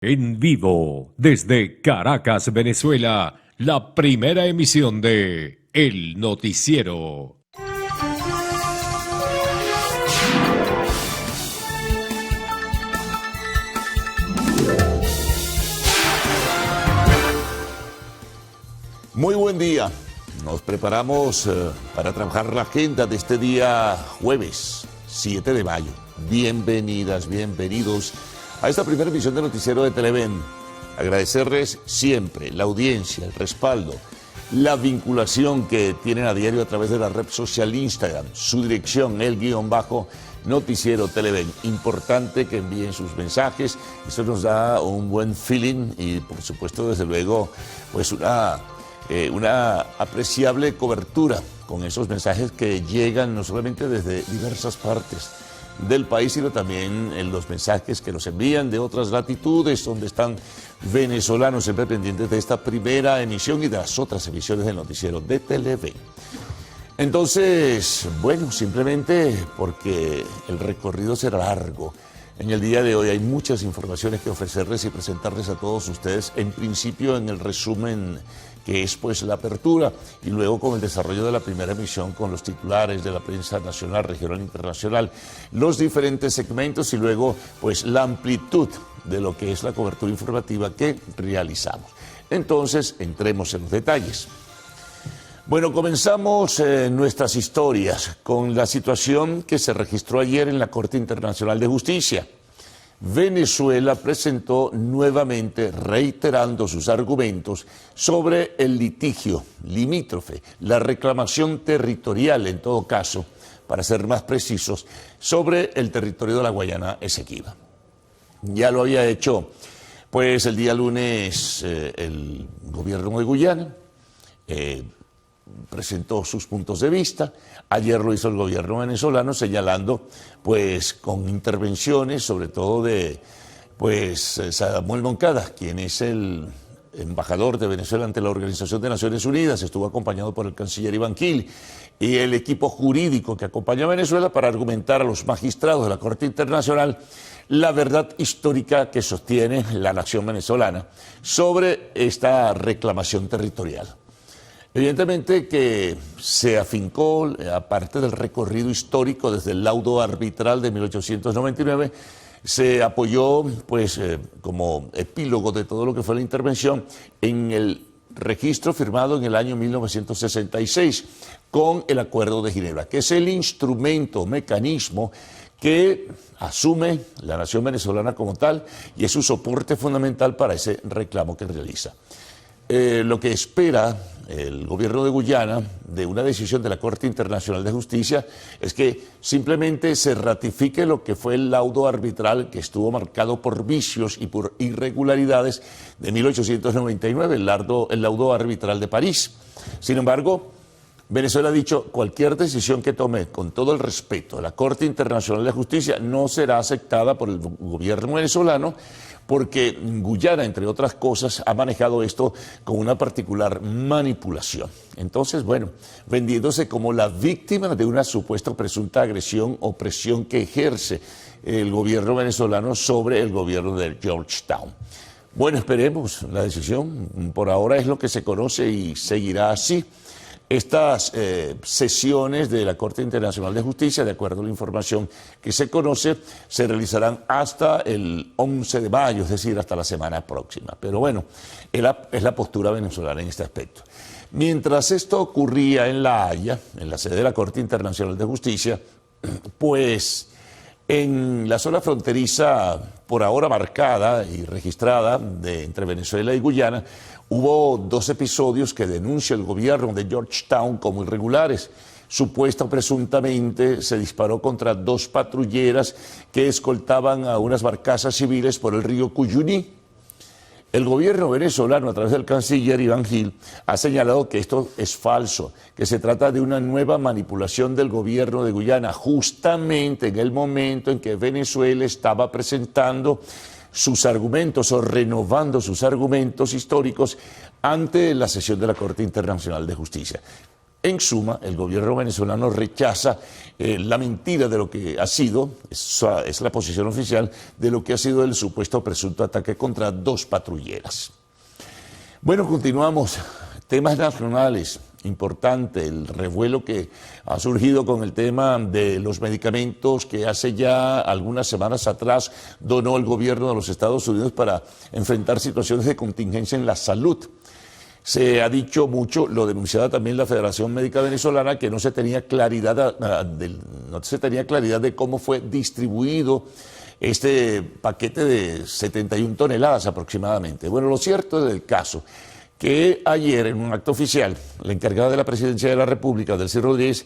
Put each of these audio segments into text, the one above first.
En vivo, desde Caracas, Venezuela, la primera emisión de El Noticiero. Muy buen día. Nos preparamos para trabajar la agenda de este día jueves 7 de mayo. Bienvenidas, bienvenidos a esta primera emisión de Noticiero de Televen. Agradecerles siempre la audiencia, el respaldo, la vinculación que tienen a diario a través de la red social Instagram, su dirección, _Noticiero Televen. Importante que envíen sus mensajes, eso nos da un buen feeling y por supuesto desde luego pues una apreciable cobertura con esos mensajes que llegan no solamente desde diversas partes del país, sino también en los mensajes que nos envían de otras latitudes donde están venezolanos siempre pendientes de esta primera emisión y de las otras emisiones del noticiero de Televen. Entonces, bueno, simplemente porque el recorrido será largo. En el día de hoy hay muchas informaciones que ofrecerles y presentarles a todos ustedes, en principio en el resumen que es pues la apertura y luego con el desarrollo de la primera emisión con los titulares de la prensa nacional, regional e internacional, los diferentes segmentos y luego pues la amplitud de lo que es la cobertura informativa que realizamos. Entonces, entremos en los detalles. Bueno, comenzamos nuestras historias con la situación que se registró ayer en la Corte Internacional de Justicia. Venezuela presentó nuevamente, reiterando sus argumentos sobre el litigio limítrofe, la reclamación territorial en todo caso, para ser más precisos, sobre el territorio de la Guayana Esequiba. Ya lo había hecho pues el día lunes el gobierno de Guyana, presentó sus puntos de vista. Ayer lo hizo el gobierno venezolano señalando pues con intervenciones sobre todo de pues Samuel Moncada, quien es el embajador de Venezuela ante la Organización de Naciones Unidas, estuvo acompañado por el canciller Iván Gil y el equipo jurídico que acompaña a Venezuela para argumentar a los magistrados de la Corte Internacional la verdad histórica que sostiene la nación venezolana sobre esta reclamación territorial. Evidentemente que se afincó, aparte del recorrido histórico desde el laudo arbitral de 1899, se apoyó pues como epílogo de todo lo que fue la intervención en el registro firmado en el año 1966 con el Acuerdo de Ginebra, que es el instrumento, mecanismo que asume la nación venezolana como tal y es su soporte fundamental para ese reclamo que realiza. Lo que espera el gobierno de Guyana de una decisión de la Corte Internacional de Justicia es que simplemente se ratifique lo que fue el laudo arbitral que estuvo marcado por vicios y por irregularidades de 1899, el laudo arbitral de París. Sin embargo, Venezuela ha dicho cualquier decisión que tome con todo el respeto de la Corte Internacional de Justicia no será aceptada por el gobierno venezolano porque Guyana, entre otras cosas, ha manejado esto con una particular manipulación. Entonces, bueno, vendiéndose como la víctima de una supuesta presunta agresión o presión que ejerce el gobierno venezolano sobre el gobierno de Georgetown. Bueno, esperemos la decisión. Por ahora es lo que se conoce y seguirá así. Estas sesiones de la Corte Internacional de Justicia, de acuerdo a la información que se conoce, se realizarán hasta el 11 de mayo, es decir, hasta la semana próxima. Pero bueno, es la postura venezolana en este aspecto. Mientras esto ocurría en La Haya, en la sede de la Corte Internacional de Justicia, pues en la zona fronteriza, por ahora marcada y registrada entre Venezuela y Guyana, hubo 2 episodios que denuncia el gobierno de Georgetown como irregulares. Supuesta o presuntamente se disparó contra 2 patrulleras que escoltaban a unas barcazas civiles por el río Cuyuní. El gobierno venezolano, a través del canciller Iván Gil, ha señalado que esto es falso, que se trata de una nueva manipulación del gobierno de Guyana, justamente en el momento en que Venezuela estaba presentando sus argumentos o renovando sus argumentos históricos ante la sesión de la Corte Internacional de Justicia. En suma, el gobierno venezolano rechaza la mentira de lo que ha sido, esa es la posición oficial, de lo que ha sido el supuesto presunto ataque contra 2 patrulleras. Bueno, continuamos. Temas nacionales, importante, el revuelo que ha surgido con el tema de los medicamentos que hace ya algunas semanas atrás donó el gobierno de los Estados Unidos para enfrentar situaciones de contingencia en la salud. Se ha dicho mucho, lo denunciaba también la Federación Médica Venezolana, que no se tenía claridad de cómo fue distribuido este paquete de 71 toneladas aproximadamente. Bueno, lo cierto del caso que ayer en un acto oficial, la encargada de la Presidencia de la República, Delcy Rodríguez,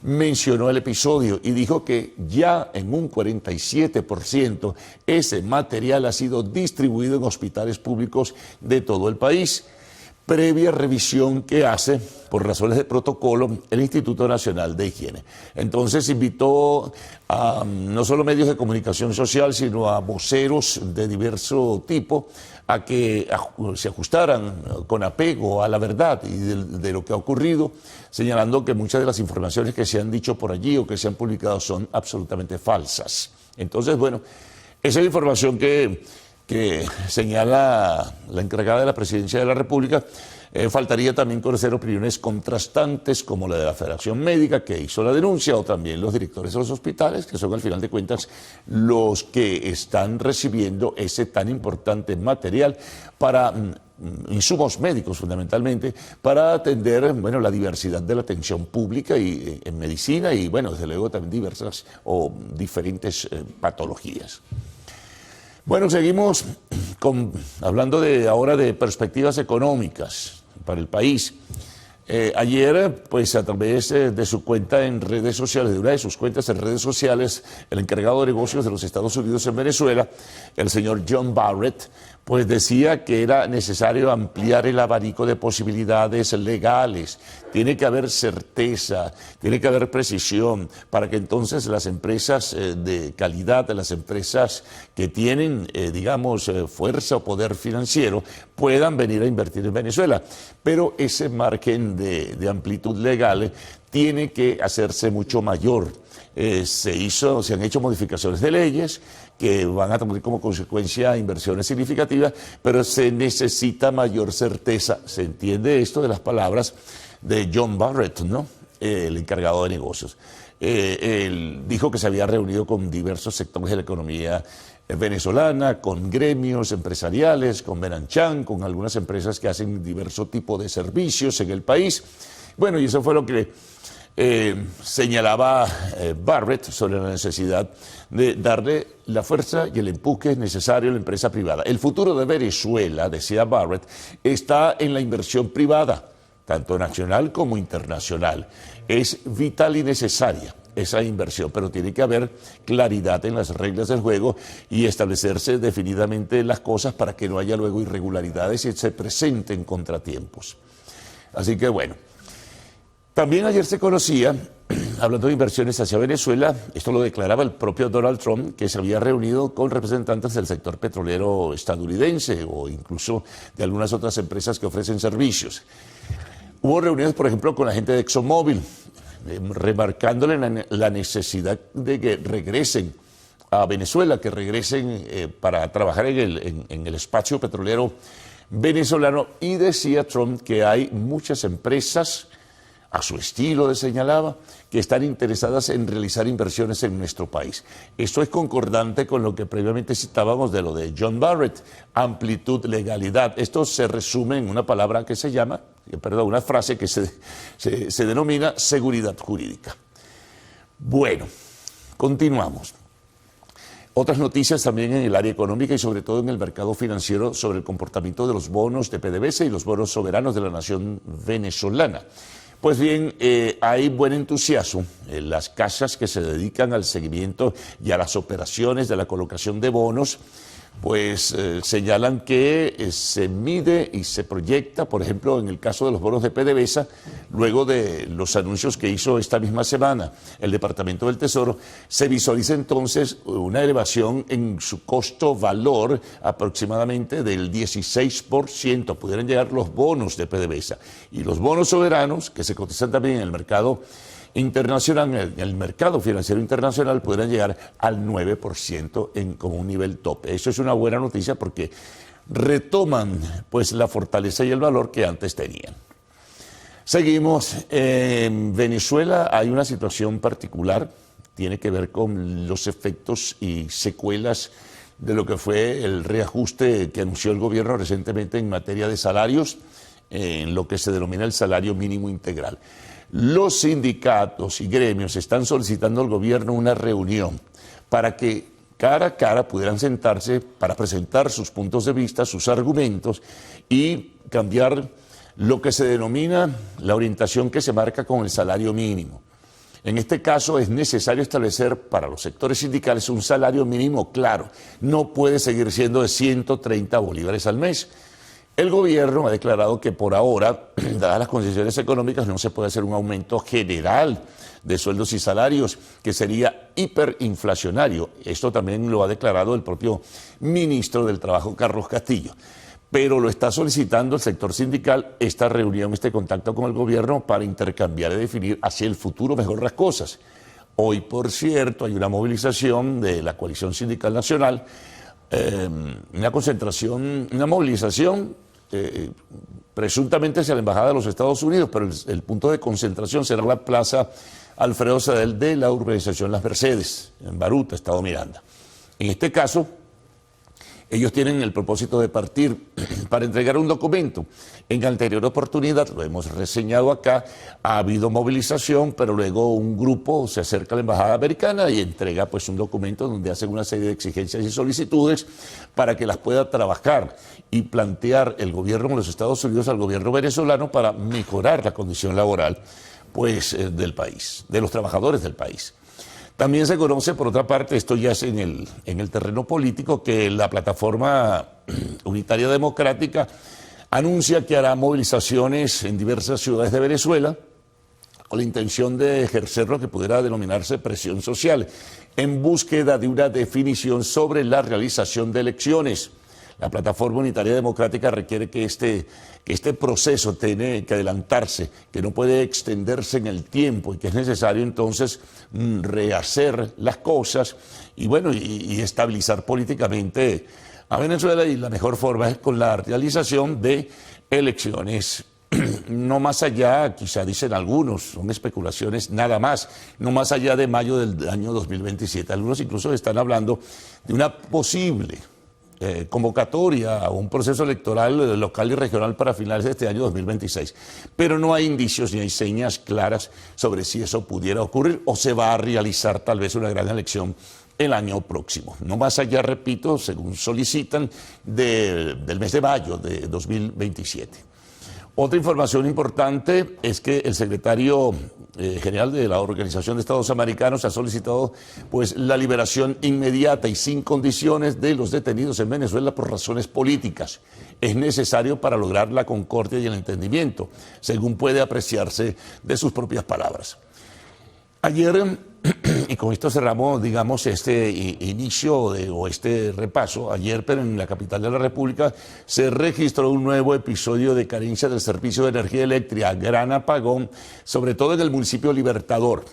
mencionó el episodio y dijo que ya en un 47% ese material ha sido distribuido en hospitales públicos de todo el país, previa revisión que hace, por razones de protocolo, el Instituto Nacional de Higiene. Entonces invitó a no solo medios de comunicación social, sino a voceros de diverso tipo, a que se ajustaran con apego a la verdad y de lo que ha ocurrido, señalando que muchas de las informaciones que se han dicho por allí o que se han publicado son absolutamente falsas. Entonces, bueno, esa es la información que señala la encargada de la Presidencia de la República. Faltaría también conocer opiniones contrastantes como la de la Federación Médica, que hizo la denuncia, o también los directores de los hospitales, que son al final de cuentas los que están recibiendo ese tan importante material para insumos médicos fundamentalmente, para atender, bueno, la diversidad de la atención pública y en medicina y, bueno, desde luego también diversas o diferentes patologías. Bueno, seguimos hablando ahora de perspectivas económicas para el país. Ayer, pues a través de su cuenta en redes sociales, de una de sus cuentas en redes sociales, el encargado de negocios de los Estados Unidos en Venezuela, el señor John Barrett, pues decía que era necesario ampliar el abanico de posibilidades legales. Tiene que haber certeza, tiene que haber precisión, para que entonces las empresas de calidad, las empresas que tienen, digamos, fuerza o poder financiero, puedan venir a invertir en Venezuela. Pero ese margen de amplitud legal tiene que hacerse mucho mayor. Se han hecho modificaciones de leyes que van a tener como consecuencia inversiones significativas, pero se necesita mayor certeza. Se entiende esto de las palabras de John Barrett, ¿no? El encargado de negocios. Él dijo que se había reunido con diversos sectores de la economía venezolana, con gremios empresariales, con Benanchan, con algunas empresas que hacen diverso tipo de servicios en el país. Bueno, y eso fue lo que señalaba Barrett sobre la necesidad de darle la fuerza y el empuje necesario a la empresa privada. El futuro de Venezuela, decía Barrett, está en la inversión privada, tanto nacional como internacional. Es vital y necesaria esa inversión, pero tiene que haber claridad en las reglas del juego y establecerse definidamente las cosas para que no haya luego irregularidades y se presenten contratiempos. Así que bueno. También ayer se conocía, hablando de inversiones hacia Venezuela, esto lo declaraba el propio Donald Trump, que se había reunido con representantes del sector petrolero estadounidense o incluso de algunas otras empresas que ofrecen servicios. Hubo reuniones, por ejemplo, con la gente de ExxonMobil, remarcándole la necesidad de que regresen a Venezuela, que regresen para trabajar en el espacio petrolero venezolano, y decía Trump que hay muchas empresas a su estilo, señalaba, que están interesadas en realizar inversiones en nuestro país. Esto es concordante con lo que previamente citábamos de lo de John Barrett, amplitud, legalidad. Esto se resume en una palabra que se llama, una frase que se denomina seguridad jurídica. Bueno, continuamos. Otras noticias también en el área económica y sobre todo en el mercado financiero sobre el comportamiento de los bonos de PDVSA y los bonos soberanos de la nación venezolana. Pues bien, hay buen entusiasmo en las casas que se dedican al seguimiento y a las operaciones de la colocación de bonos pues señalan que se mide y se proyecta, por ejemplo, en el caso de los bonos de PDVSA, luego de los anuncios que hizo esta misma semana el Departamento del Tesoro, se visualiza entonces una elevación en su costo-valor aproximadamente del 16%. Pudieran llegar los bonos de PDVSA y los bonos soberanos, que se cotizan también en el mercado internacional, en el mercado financiero internacional, podrán llegar al 9% como un nivel tope. Eso es una buena noticia porque retoman pues la fortaleza y el valor que antes tenían. Seguimos. En Venezuela hay una situación particular, tiene que ver con los efectos y secuelas de lo que fue el reajuste que anunció el gobierno recientemente en materia de salarios, en lo que se denomina el salario mínimo integral. Los sindicatos y gremios están solicitando al gobierno una reunión para que cara a cara pudieran sentarse para presentar sus puntos de vista, sus argumentos y cambiar lo que se denomina la orientación que se marca con el salario mínimo. En este caso es necesario establecer para los sectores sindicales un salario mínimo claro. No puede seguir siendo de 130 bolívares al mes. El gobierno ha declarado que por ahora, dadas las condiciones económicas, no se puede hacer un aumento general de sueldos y salarios, que sería hiperinflacionario. Esto también lo ha declarado el propio ministro del Trabajo, Carlos Castillo. Pero lo está solicitando el sector sindical, esta reunión, este contacto con el gobierno para intercambiar y definir hacia el futuro mejor las cosas. Hoy, por cierto, hay una movilización de la Coalición Sindical Nacional, una concentración, una movilización presuntamente hacia la Embajada de los Estados Unidos, pero el punto de concentración será la Plaza Alfredo Sadel de la urbanización Las Mercedes, en Baruta, Estado Miranda. En este caso, ellos tienen el propósito de partir para entregar un documento. En anterior oportunidad, lo hemos reseñado acá, ha habido movilización, pero luego un grupo se acerca a la Embajada Americana y entrega pues un documento donde hacen una serie de exigencias y solicitudes para que las pueda trabajar y plantear el gobierno de los Estados Unidos al gobierno venezolano para mejorar la condición laboral pues, del país, de los trabajadores del país. También se conoce, por otra parte, esto ya es en el terreno político, que la Plataforma Unitaria Democrática anuncia que hará movilizaciones en diversas ciudades de Venezuela con la intención de ejercer lo que pudiera denominarse presión social en búsqueda de una definición sobre la realización de elecciones. La Plataforma Unitaria Democrática requiere que este proceso tiene que adelantarse, que no puede extenderse en el tiempo y que es necesario entonces rehacer las cosas y bueno, y estabilizar políticamente a Venezuela, y la mejor forma es con la realización de elecciones. No más allá, quizá dicen algunos, son especulaciones nada más, no más allá de mayo del año 2027. Algunos incluso están hablando de una posible convocatoria a un proceso electoral local y regional para finales de este año 2026. Pero no hay indicios ni hay señas claras sobre si eso pudiera ocurrir o se va a realizar tal vez una gran elección el año próximo. No más allá, repito, según solicitan, del mes de mayo de 2027. Otra información importante es que el secretario general de la Organización de Estados Americanos ha solicitado pues, la liberación inmediata y sin condiciones de los detenidos en Venezuela por razones políticas. Es necesario para lograr la concordia y el entendimiento, según puede apreciarse de sus propias palabras. Ayer, y con esto cerramos, digamos, este inicio o este repaso, ayer, pero en la capital de la República, se registró un nuevo episodio de carencia del servicio de energía eléctrica, gran apagón, sobre todo en el municipio Libertador.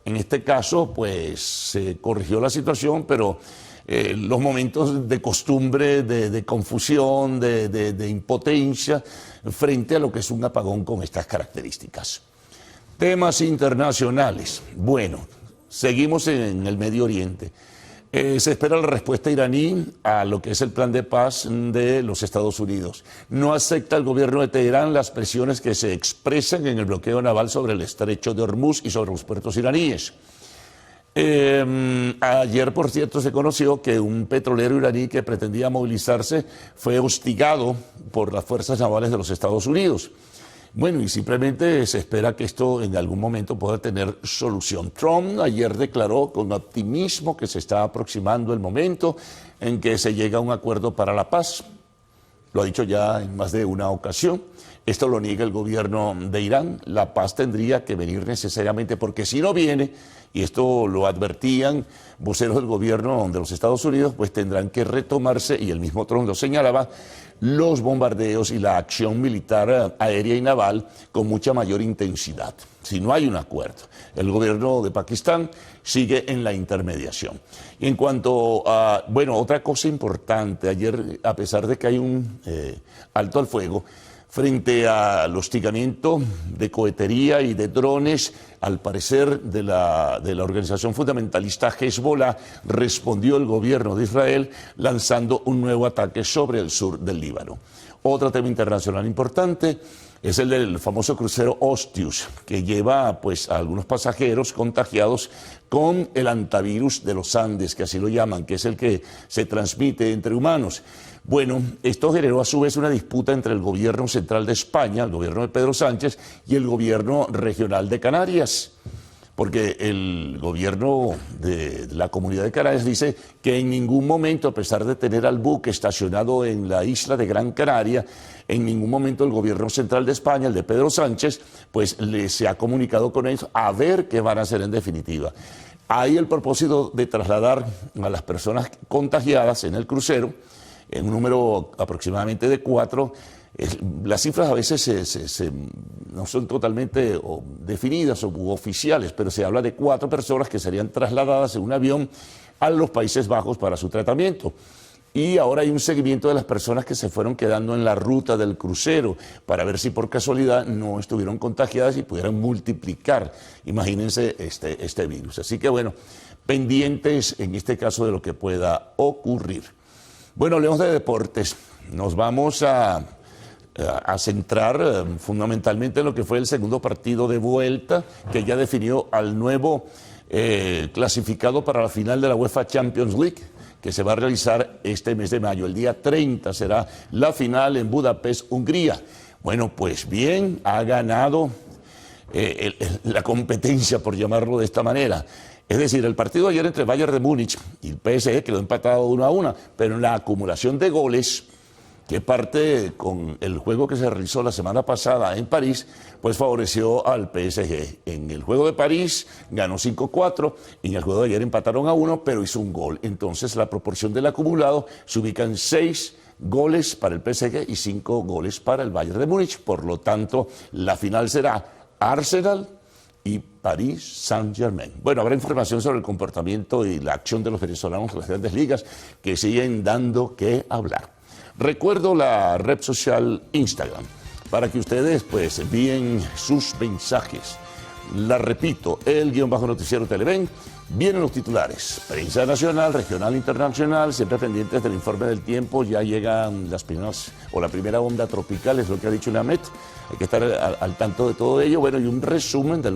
En este caso, pues, se corrigió la situación, pero los momentos de costumbre, de confusión, de impotencia, frente a lo que es un apagón con estas características. Temas internacionales. Bueno, seguimos en el Medio Oriente. Se espera la respuesta iraní a lo que es el plan de paz de los Estados Unidos. No acepta el gobierno de Teherán las presiones que se expresan en el bloqueo naval sobre el estrecho de Hormuz y sobre los puertos iraníes. Ayer, por cierto, se conoció que un petrolero iraní que pretendía movilizarse fue hostigado por las fuerzas navales de los Estados Unidos. Bueno, y simplemente se espera que esto en algún momento pueda tener solución. Trump ayer declaró con optimismo que se está aproximando el momento en que se llega a un acuerdo para la paz. Lo ha dicho ya en más de una ocasión. Esto lo niega el gobierno de Irán. La paz tendría que venir necesariamente porque si no viene, y esto lo advertían voceros del gobierno de los Estados Unidos, pues tendrán que retomarse, y el mismo Trump lo señalaba, los bombardeos y la acción militar aérea y naval con mucha mayor intensidad, si no hay un acuerdo. El gobierno de Pakistán sigue en la intermediación. Y en cuanto a, bueno, otra cosa importante, ayer, a pesar de que hay un alto al fuego, frente al hostigamiento de cohetería y de drones, al parecer de la organización fundamentalista Hezbollah, respondió el gobierno de Israel lanzando un nuevo ataque sobre el sur del Líbano. Otro tema internacional importante es el del famoso crucero Ostius, que lleva pues a algunos pasajeros contagiados con el antivirus de los Andes, que así lo llaman, que es el que se transmite entre humanos. Bueno, esto generó a su vez una disputa entre el gobierno central de España, el gobierno de Pedro Sánchez, y el gobierno regional de Canarias, porque el gobierno de la Comunidad de Canarias dice que en ningún momento, a pesar de tener al buque estacionado en la isla de Gran Canaria, en ningún momento el gobierno central de España, el de Pedro Sánchez, pues se ha comunicado con ellos a ver qué van a hacer en definitiva. Hay el propósito de trasladar a las personas contagiadas en el crucero, en un número aproximadamente de 4. Las cifras a veces no son totalmente definidas u oficiales, pero se habla de 4 personas que serían trasladadas en un avión a los Países Bajos para su tratamiento. Y ahora hay un seguimiento de las personas que se fueron quedando en la ruta del crucero para ver si por casualidad no estuvieron contagiadas y pudieran multiplicar, imagínense, este virus. Así que bueno, pendientes en este caso de lo que pueda ocurrir. Bueno, hablemos de deportes. Nos vamos a centrar fundamentalmente en lo que fue el segundo partido de vuelta, que ya definió al nuevo clasificado para la final de la UEFA Champions League, que se va a realizar este mes de mayo. El día 30 será la final en Budapest, Hungría. Bueno, pues bien, ha ganado la competencia, por llamarlo de esta manera. Es decir, el partido ayer entre Bayern de Múnich y el PSG quedó empatado 1-1, pero en la acumulación de goles, que parte con el juego que se realizó la semana pasada en París, pues favoreció al PSG. En el juego de París ganó 5-4, en el juego de ayer empataron a 1, pero hizo un gol. Entonces la proporción del acumulado se ubica en 6 goles para el PSG y 5 goles para el Bayern de Múnich. Por lo tanto, la final será Arsenal y Paris Saint-Germain. Bueno, habrá información sobre el comportamiento y la acción de los venezolanos en las grandes ligas que siguen dando que hablar. Recuerdo la red social Instagram para que ustedes pues envíen sus mensajes. La repito, el _noticiero Televen. Vienen los titulares, prensa nacional, regional, internacional, siempre pendientes del informe del tiempo. Ya llegan las primeras, o la primera onda tropical, es lo que ha dicho UNAMED. Hay que estar al tanto de todo ello. Bueno, y un resumen de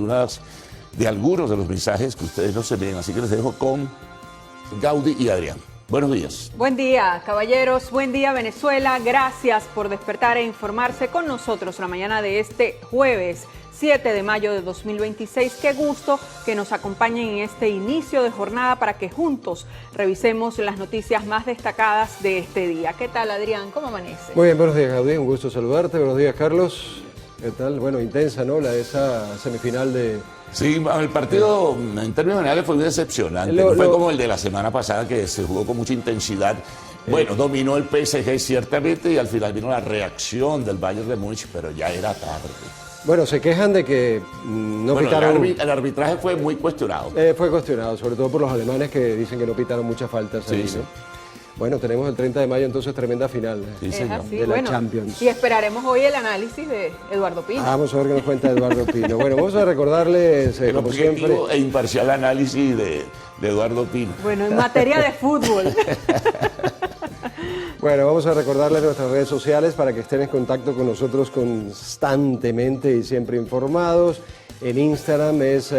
algunos de los mensajes que ustedes no se ven. Así que les dejo con Gaudí y Adrián. Buenos días. Buen día, caballeros. Buen día, Venezuela. Gracias por despertar e informarse con nosotros la mañana de este jueves 7 de mayo de 2026. Qué gusto que nos acompañen en este inicio de jornada para que juntos revisemos las noticias más destacadas de este día. ¿Qué tal, Adrián? ¿Cómo amanece? Muy bien, buenos días, Gaudí. Un gusto saludarte. Buenos días, Carlos. ¿Qué tal? Bueno, intensa, ¿no? Esa semifinal de... Sí, el partido en términos generales fue muy decepcionante. No fue como el de la semana pasada, que se jugó con mucha intensidad. Bueno, dominó el PSG ciertamente y al final vino la reacción del Bayern de Múnich, pero ya era tarde. Bueno, se quejan de que no pitaron... El arbitraje fue muy cuestionado. Fue cuestionado, sobre todo por los alemanes que dicen que no pitaron muchas faltas ahí, sí. ¿no? Bueno, tenemos el 30 de mayo entonces tremenda final de la Champions. Y esperaremos hoy el análisis de Eduardo Pino. Vamos a ver qué nos cuenta Eduardo Pino. Bueno, vamos a recordarles, como siempre... e imparcial análisis de Eduardo Pino. Bueno, en materia de fútbol. Bueno, vamos a recordarles nuestras redes sociales para que estén en contacto con nosotros constantemente y siempre informados. En Instagram es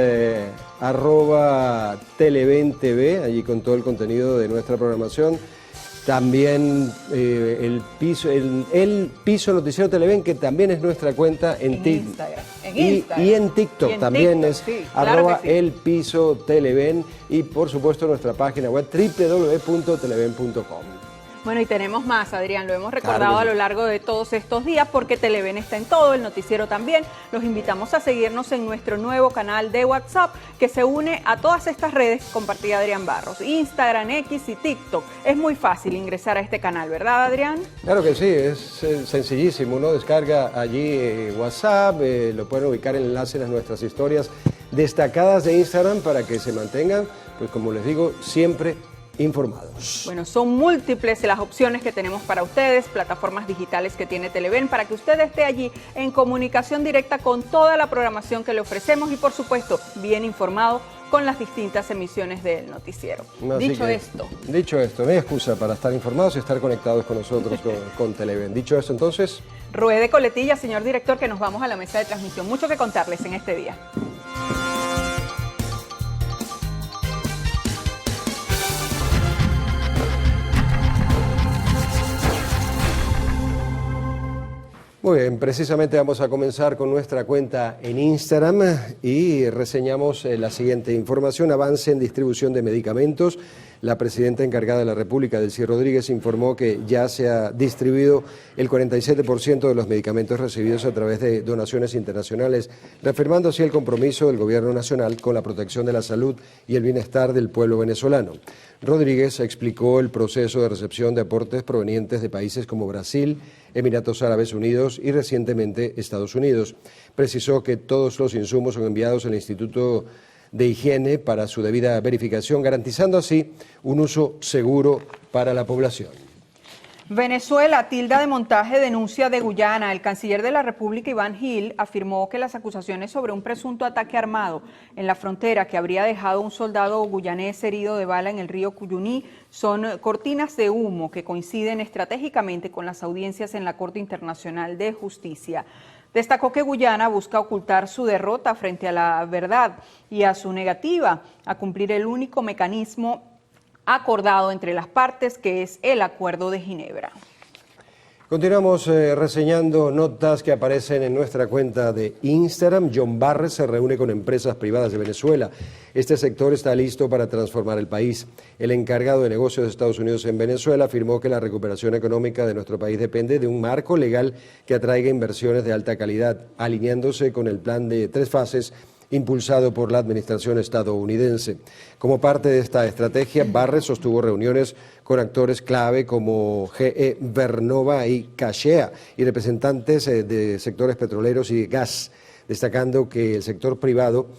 @TelevenTV, allí con todo el contenido de nuestra programación. También el piso Noticiero Televen, que también es nuestra cuenta en Instagram. Y en TikTok también TikTok, es sí, claro @ que sí. el piso Televen, y por supuesto nuestra página web www.televen.com. Bueno, y tenemos más, Adrián, lo hemos recordado Claro que sí. a lo largo de todos estos días porque Televen está en todo, el noticiero también. Los invitamos a seguirnos en nuestro nuevo canal de WhatsApp que se une a todas estas redes, compartida Adrián Barros, Instagram, X y TikTok. Es muy fácil ingresar a este canal, ¿verdad, Adrián? Claro que sí, es sencillísimo, uno descarga allí WhatsApp, lo pueden ubicar en enlaces a nuestras historias destacadas de Instagram para que se mantengan, pues como les digo, siempre informados. Bueno, son múltiples las opciones que tenemos para ustedes, plataformas digitales que tiene Televen para que usted esté allí en comunicación directa con toda la programación que le ofrecemos y por supuesto bien informado con las distintas emisiones del noticiero. Así Dicho que, esto, no hay excusa para estar informados y estar conectados con nosotros con Televen. Dicho esto, entonces, ruede coletilla, señor director, que nos vamos a la mesa de transmisión. Mucho que contarles en este día. muy bien, precisamente vamos a comenzar con nuestra cuenta en Instagram y reseñamos la siguiente información: avance en distribución de medicamentos. La presidenta encargada de la República, Delcy Rodríguez, informó que ya se ha distribuido el 47% de los medicamentos recibidos a través de donaciones internacionales, reafirmando así el compromiso del Gobierno Nacional con la protección de la salud y el bienestar del pueblo venezolano. Rodríguez explicó el proceso de recepción de aportes provenientes de países como Brasil, Emiratos Árabes Unidos y recientemente Estados Unidos. Precisó que todos los insumos son enviados al Instituto de Higiene para su debida verificación, garantizando así un uso seguro para la población. Venezuela tilda de montaje denuncia de Guyana. El canciller de la República, Iván Gil, afirmó que las acusaciones sobre un presunto ataque armado en la frontera que habría dejado un soldado guyanés herido de bala en el río Cuyuní son cortinas de humo que coinciden estratégicamente con las audiencias en la Corte Internacional de Justicia. Destacó que Guyana busca ocultar su derrota frente a la verdad y a su negativa a cumplir el único mecanismo acordado entre las partes, que es el Acuerdo de Ginebra. Continuamos reseñando notas que aparecen en nuestra cuenta de Instagram. John Barres se reúne con empresas privadas de Venezuela. Este sector está listo para transformar el país. El encargado de negocios de Estados Unidos en Venezuela afirmó que la recuperación económica de nuestro país depende de un marco legal que atraiga inversiones de alta calidad, alineándose con el plan de 3 fases impulsado por la administración estadounidense. Como parte de esta estrategia, Barres sostuvo reuniones con actores clave como GE Vernova y Cachea y representantes de sectores petroleros y gas, destacando que el sector privado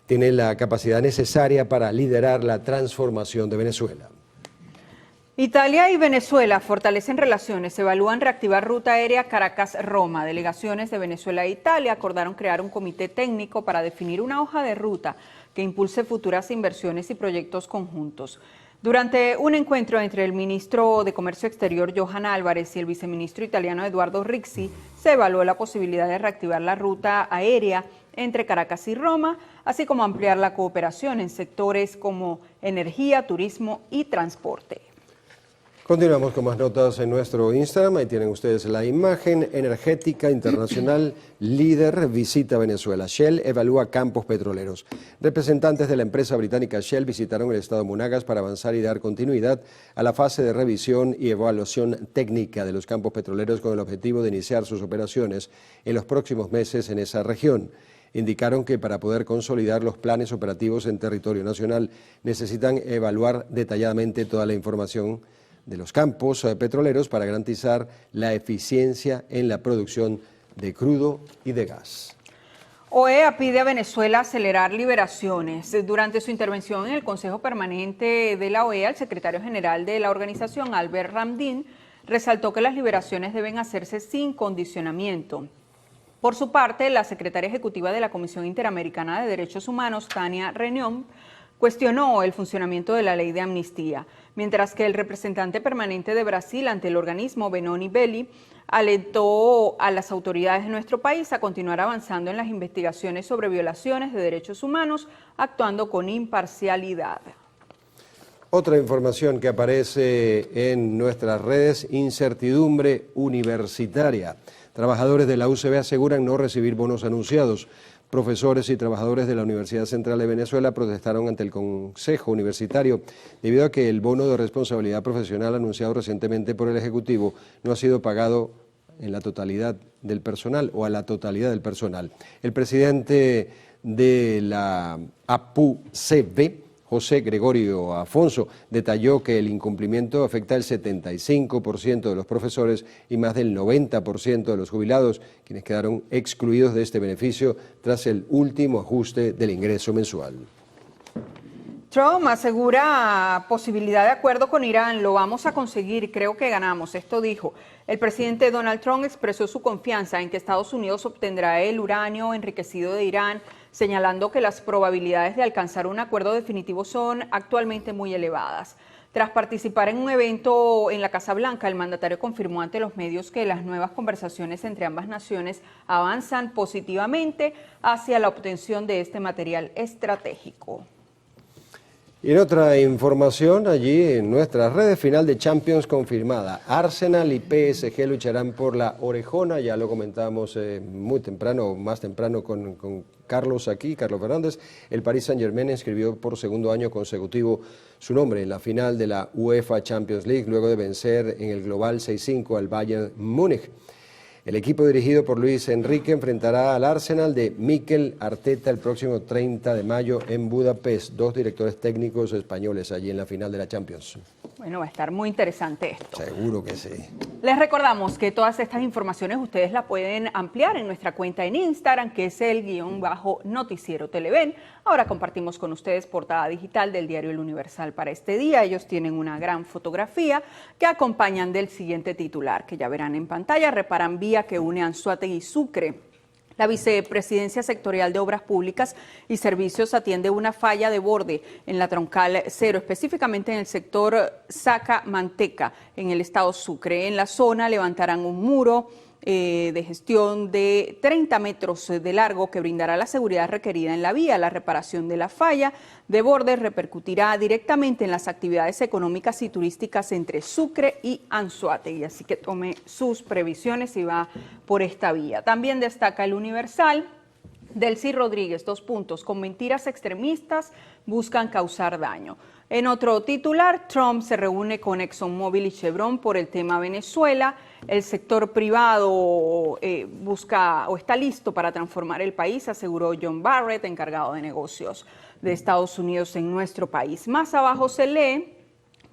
tiene la capacidad necesaria para liderar la transformación de Venezuela. Italia y Venezuela fortalecen relaciones, evalúan reactivar ruta aérea Caracas-Roma. Delegaciones de Venezuela e Italia acordaron crear un comité técnico para definir una hoja de ruta que impulse futuras inversiones y proyectos conjuntos. Durante un encuentro entre el ministro de Comercio Exterior, Johan Álvarez, y el viceministro italiano, Eduardo Rixi, se evaluó la posibilidad de reactivar la ruta aérea entre Caracas y Roma, así como ampliar la cooperación en sectores como energía, turismo y transporte. Continuamos con más notas en nuestro Instagram. Ahí tienen ustedes la imagen. Energética Internacional líder visita Venezuela. Shell evalúa campos petroleros. Representantes de la empresa británica Shell visitaron el estado Monagas para avanzar y dar continuidad a la fase de revisión y evaluación técnica de los campos petroleros con el objetivo de iniciar sus operaciones en los próximos meses en esa región. Indicaron que para poder consolidar los planes operativos en territorio nacional necesitan evaluar detalladamente toda la información de los campos petroleros para garantizar la eficiencia en la producción de crudo y de gas. OEA pide a Venezuela acelerar liberaciones. Durante su intervención en el Consejo Permanente de la OEA, el secretario general de la organización, Albert Ramdin, resaltó que las liberaciones deben hacerse sin condicionamiento. Por su parte, la secretaria ejecutiva de la Comisión Interamericana de Derechos Humanos, Tania Reunión, cuestionó el funcionamiento de la ley de amnistía, mientras que el representante permanente de Brasil ante el organismo, Benoni Belli, alentó a las autoridades de nuestro país a continuar avanzando en las investigaciones sobre violaciones de derechos humanos, actuando con imparcialidad. Otra información que aparece en nuestras redes, incertidumbre universitaria. Trabajadores de la UCB aseguran no recibir bonos anunciados. Profesores y trabajadores de la Universidad Central de Venezuela protestaron ante el Consejo Universitario debido a que el bono de responsabilidad profesional anunciado recientemente por el Ejecutivo no ha sido pagado en la totalidad del personal o a la totalidad del personal. El presidente de la APUCB, José Gregorio Afonso, detalló que el incumplimiento afecta al 75% de los profesores y más del 90% de los jubilados, quienes quedaron excluidos de este beneficio tras el último ajuste del ingreso mensual. Trump asegura posibilidad de acuerdo con Irán, lo vamos a conseguir, creo que ganamos, esto dijo. El presidente Donald Trump expresó su confianza en que Estados Unidos obtendrá el uranio enriquecido de Irán, señalando que las probabilidades de alcanzar un acuerdo definitivo son actualmente muy elevadas. Tras participar en un evento en la Casa Blanca, el mandatario confirmó ante los medios que las nuevas conversaciones entre ambas naciones avanzan positivamente hacia la obtención de este material estratégico. Y en otra información, allí en nuestras redes, final de Champions confirmada. Arsenal y PSG lucharán por la orejona, ya lo comentamos muy temprano, más temprano con Carlos aquí, Carlos Fernández. El Paris Saint-Germain inscribió por segundo año consecutivo su nombre en la final de la UEFA Champions League, luego de vencer en el global 6-5 al Bayern Múnich. El equipo dirigido por Luis Enrique enfrentará al Arsenal de Mikel Arteta el próximo 30 de mayo en Budapest. Dos directores técnicos españoles allí en la final de la Champions. Bueno, va a estar muy interesante esto. Seguro que sí. Les recordamos que todas estas informaciones ustedes las pueden ampliar en nuestra cuenta en Instagram, que es el _noticiero Televen. Ahora compartimos con ustedes portada digital del diario El Universal para este día. Ellos tienen una gran fotografía que acompañan del siguiente titular, que ya verán en pantalla. Reparan vía que une Anzoátegui y Sucre. La Vicepresidencia Sectorial de Obras Públicas y Servicios atiende una falla de borde en la troncal 0, específicamente en el sector Saca-Manteca, en el estado Sucre. En la zona levantarán un muro de gestión de 30 metros de largo que brindará la seguridad requerida en la vía. La reparación de la falla de borde repercutirá directamente en las actividades económicas y turísticas entre Sucre y Anzoátegui, así que tome sus previsiones y va por esta vía. También destaca El Universal. Delcy Rodríguez, 2 puntos, con mentiras extremistas buscan causar daño. En otro titular, Trump se reúne con ExxonMobil y Chevron por el tema Venezuela. El sector privado busca o está listo para transformar el país, aseguró John Barrett, encargado de negocios de Estados Unidos en nuestro país. Más abajo se lee,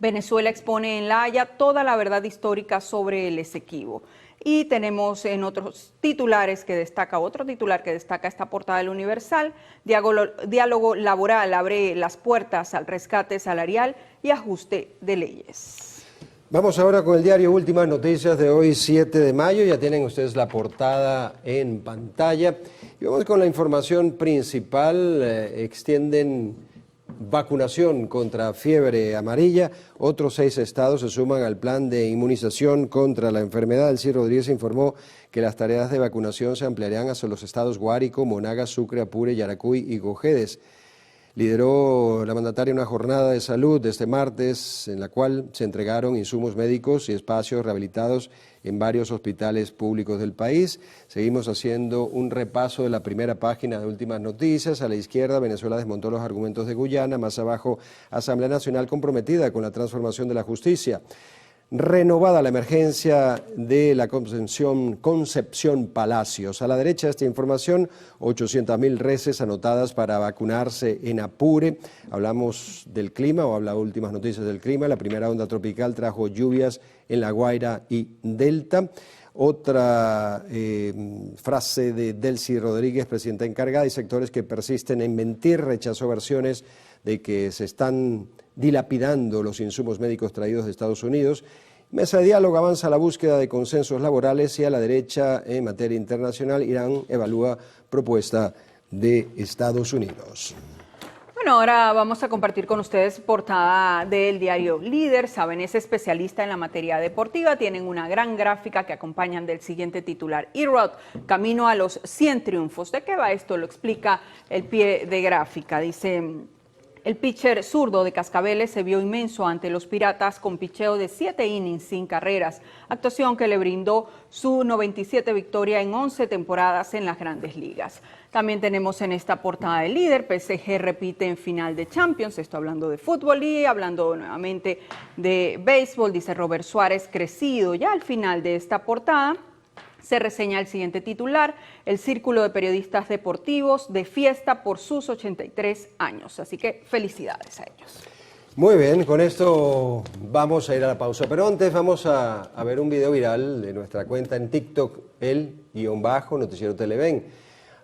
Venezuela expone en La Haya toda la verdad histórica sobre el Esequibo. Y tenemos en otros titulares que destaca, otro titular que destaca esta portada del Universal, diálogo laboral abre las puertas al rescate salarial y ajuste de leyes. Vamos ahora con el diario Últimas Noticias de hoy, 7 de mayo. Ya tienen ustedes la portada en pantalla. Y vamos con la información principal. Extienden vacunación contra fiebre amarilla. Otros 6 estados se suman al plan de inmunización contra la enfermedad. Delcy Rodríguez informó que las tareas de vacunación se ampliarán hacia los estados Guárico, Monagas, Sucre, Apure, Yaracuy y Gojedes. Lideró la mandataria una jornada de salud este martes en la cual se entregaron insumos médicos y espacios rehabilitados en varios hospitales públicos del país. Seguimos haciendo un repaso de la primera página de Últimas Noticias. A la izquierda, Venezuela desmontó los argumentos de Guyana. Más abajo, Asamblea Nacional comprometida con la transformación de la justicia. Renovada la emergencia de la Concepción Palacios. A la derecha esta información, 800.000 reses anotadas para vacunarse en Apure. Hablamos del clima, o habla Últimas Noticias del clima. La primera onda tropical trajo lluvias en La Guaira y Delta. Otra frase de Delcy Rodríguez, presidenta encargada: hay sectores que persisten en mentir. Rechazó versiones de que se están dilapidando los insumos médicos traídos de Estados Unidos. Mesa de diálogo avanza la búsqueda de consensos laborales y a la derecha en materia internacional, Irán evalúa propuesta de Estados Unidos. Bueno, ahora vamos a compartir con ustedes portada del diario Líder. Saben, es especialista en la materia deportiva. Tienen una gran gráfica que acompañan del siguiente titular. E-Rod, camino a los 100 triunfos. ¿De qué va esto? Lo explica el pie de gráfica. Dice: El pitcher zurdo de Cascabeles se vio inmenso ante los Piratas con picheo de 7 innings sin carreras, actuación que le brindó su 97 victoria en 11 temporadas en las Grandes Ligas. También tenemos en esta portada el líder, PSG repite en final de Champions, esto hablando de fútbol y hablando nuevamente de béisbol, dice Robert Suárez, crecido. Ya al final de esta portada se reseña el siguiente titular: el Círculo de Periodistas Deportivos de fiesta por sus 83 años. Así que felicidades a ellos. Muy bien, con esto vamos a ir a la pausa, pero antes vamos a ver un video viral de nuestra cuenta en TikTok, el_noticiero Televen.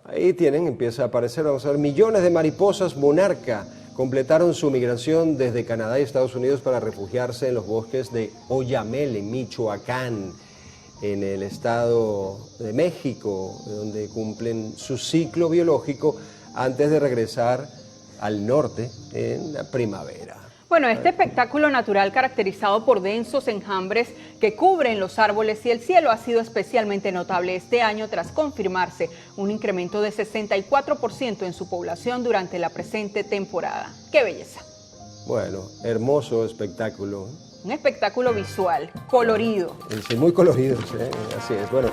Ahí tienen, empieza a aparecer, vamos a ver, millones de mariposas monarca completaron su migración desde Canadá y Estados Unidos para refugiarse en los bosques de Oyamel, en Michoacán, en el Estado de México, donde cumplen su ciclo biológico antes de regresar al norte en la primavera. Bueno, este espectáculo natural caracterizado por densos enjambres que cubren los árboles y el cielo ha sido especialmente notable este año tras confirmarse un incremento de 64% en su población durante la presente temporada. ¡Qué belleza! Bueno, hermoso espectáculo. Un espectáculo visual, colorido. Sí, muy colorido, sí, así es. Bueno,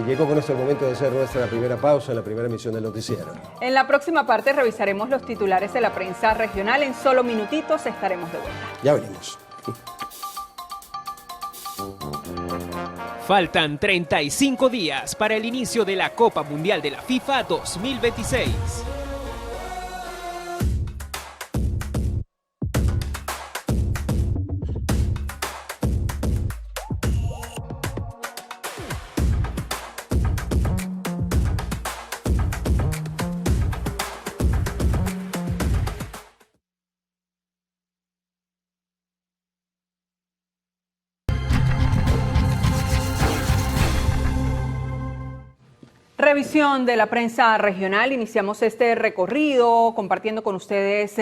llegó con esto el momento de hacer nuestra primera pausa en la primera emisión del noticiero. En la próxima parte revisaremos los titulares de la prensa regional. En solo minutitos estaremos de vuelta. Ya venimos. Faltan 35 días para el inicio de la Copa Mundial de la FIFA 2026. Revisión de la prensa regional. Iniciamos este recorrido compartiendo con ustedes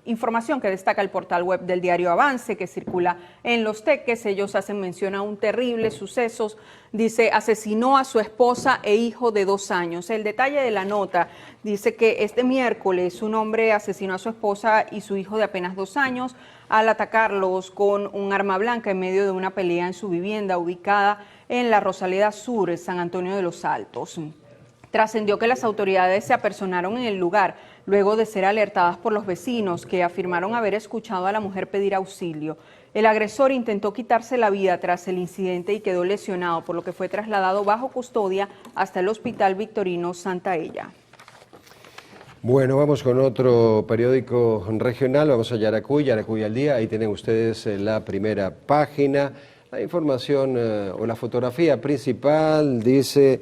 información que destaca el portal web del diario Avance, que circula en Los Teques. Ellos hacen mención a un terrible suceso. Dice, asesinó a su esposa e hijo de 2 años. El detalle de la nota dice que este miércoles un hombre asesinó a su esposa y su hijo de apenas 2 años al atacarlos con un arma blanca en medio de una pelea en su vivienda ubicada en la Rosaleda Sur, San Antonio de los Altos. Trascendió que las autoridades se apersonaron en el lugar luego de ser alertadas por los vecinos, que afirmaron haber escuchado a la mujer pedir auxilio. El agresor intentó quitarse la vida tras el incidente y quedó lesionado, por lo que fue trasladado bajo custodia hasta el Hospital Victorino Santa Ella. Bueno, vamos con otro periódico regional, vamos a Yaracuy, Yaracuy al día. Ahí tienen ustedes la primera página. La información o la fotografía principal dice: